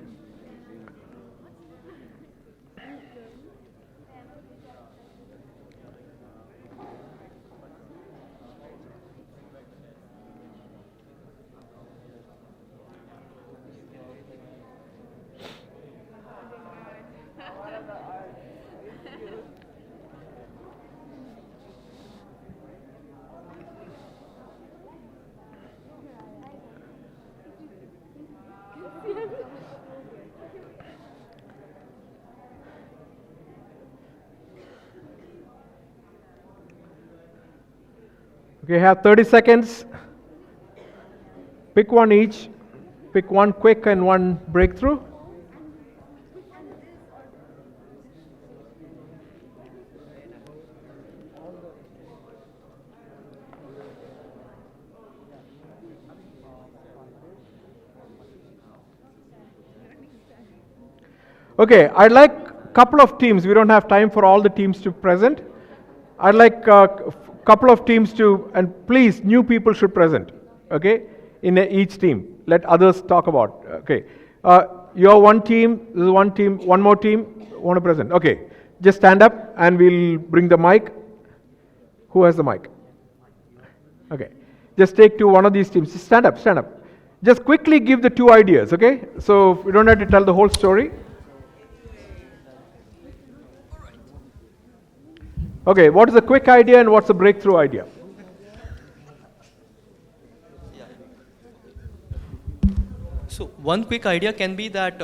Okay, have 30 seconds. Pick one each. Pick one quick and one breakthrough. Okay, I'd like a couple of teams. We don't have time for all the teams to present. I'd like couple of teams and please, new people should present, okay, in each team. Let others talk about, okay. You're one team, this is one team, one more team, want to present. Okay, just stand up and we'll bring the mic. Who has the mic? Okay, just take to one of these teams. Just stand up. Just quickly give the two ideas, okay? So we don't have to tell the whole story. Okay, what is a quick idea and what's a breakthrough idea? So one quick idea can be that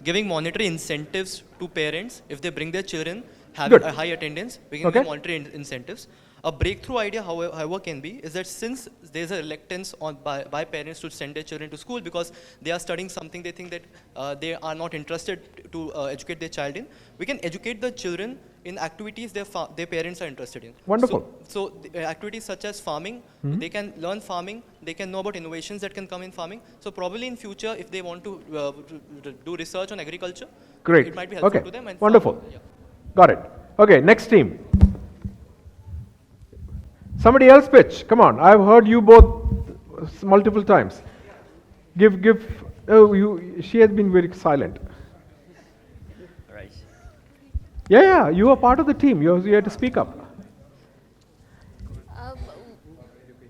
giving monetary incentives to parents if they bring their children having a high attendance, we can give monetary incentives. A breakthrough idea, however, can be is that since there's a reluctance by parents to send their children to school because they are studying something they think that they are not interested to educate their child in, we can educate the children in activities their parents are interested in. Wonderful. So activities such as farming, they can learn farming, they can know about innovations that can come in farming. So probably in future, if they want to do research on agriculture, it might be helpful to them. And wonderful. Got it. Okay, next team. Somebody else pitch. Come on, I've heard you both multiple times. She has been very silent. Right. Yeah, you are part of the team. You have to speak up.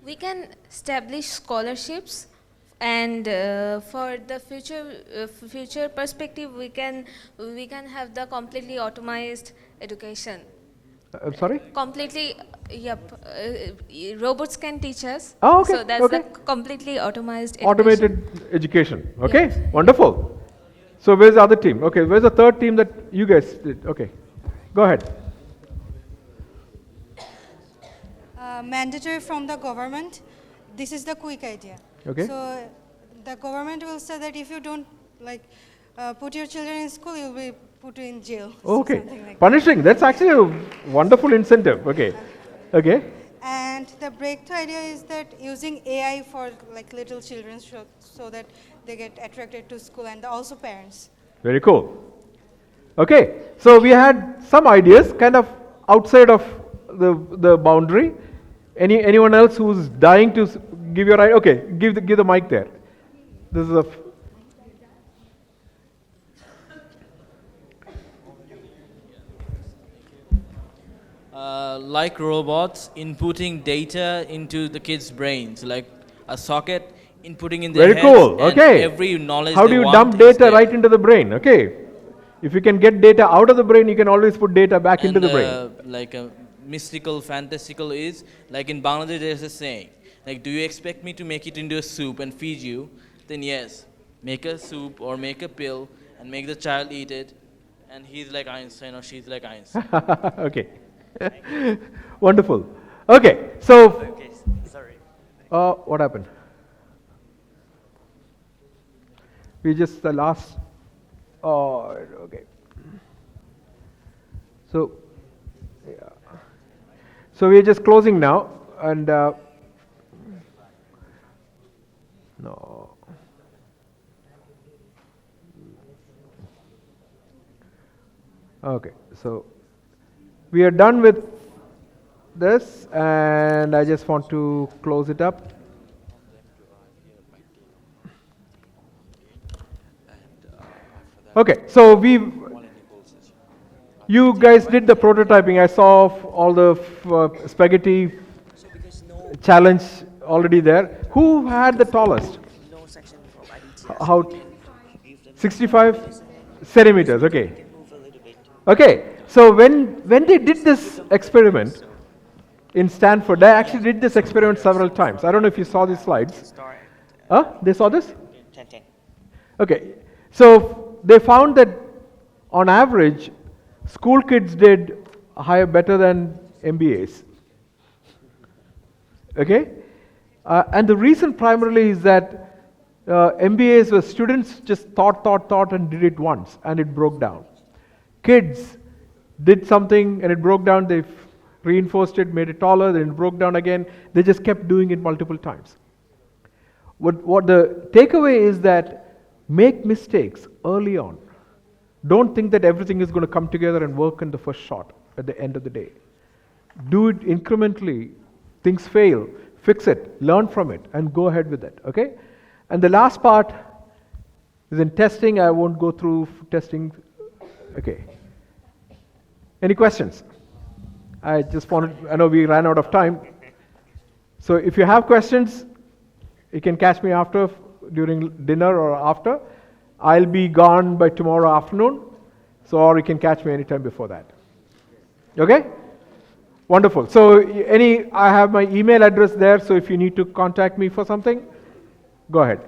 We can establish scholarships, and for the future perspective, we can have the completely automated education. Sorry? Completely, yep. Robots can teach us. Oh, okay. So that's the completely automated education. Automated education. Okay, wonderful. So where's the other team? Okay, where's the third team that you guys did? Okay, go ahead. Mandatory from the government. This is the quick idea. Okay. So the government will say that if you don't put your children in school, you'll be put in jail. Okay, Like punishing. That's actually a wonderful incentive. Okay, okay. And the breakthrough idea is that using AI for little children so that they get attracted to school, and also parents. Very cool. Okay, so we had some ideas kind of outside of the boundary. Anyone else who's dying to give your idea? Okay, give the mic there. This is like robots inputting data into the kids' brains, like a socket inputting in their very heads, cool. and Okay. every knowledge How they do you want dump is data there. right into the brain? Okay. If you can get data out of the brain, you can always put data back into the brain. Like a mystical, fantastical is, like in Bangladesh there's a saying, like, do you expect me to make it into a soup and feed you? Then yes, make a soup or make a pill and make the child eat it, and he's like Einstein or she's like Einstein. Okay. Wonderful. Okay, so Okay, sorry. what happened? We just the last. Oh, okay. So, yeah. So we are just closing now, and no. Okay, so we are done with this, and I just want to close it up. Okay, so you guys did the prototyping. I saw all the spaghetti challenge already there. Who had the tallest? How? 65 centimeters. Okay. Okay. So when they did this experiment in Stanford, they actually did this experiment several times. I don't know if you saw these slides. They saw this? 10. Okay. So they found that on average, school kids did better than MBAs. Okay? And the reason primarily is that MBAs were students just thought and did it once and it broke down. Kids did something and it broke down, they reinforced it, made it taller, then it broke down again. They just kept doing it multiple times. What the takeaway is that make mistakes early on. Don't think that everything is going to come together and work in the first shot at the end of the day. Do it incrementally. Things fail, fix it, learn from it, and go ahead with it, okay? And the last part is in testing. I won't go through testing. Okay. Any questions? I know we ran out of time. So if you have questions, you can catch me after, during dinner or after. I'll be gone by tomorrow afternoon, or you can catch me anytime before that. Okay? Wonderful. So I have my email address there, so if you need to contact me for something, go ahead.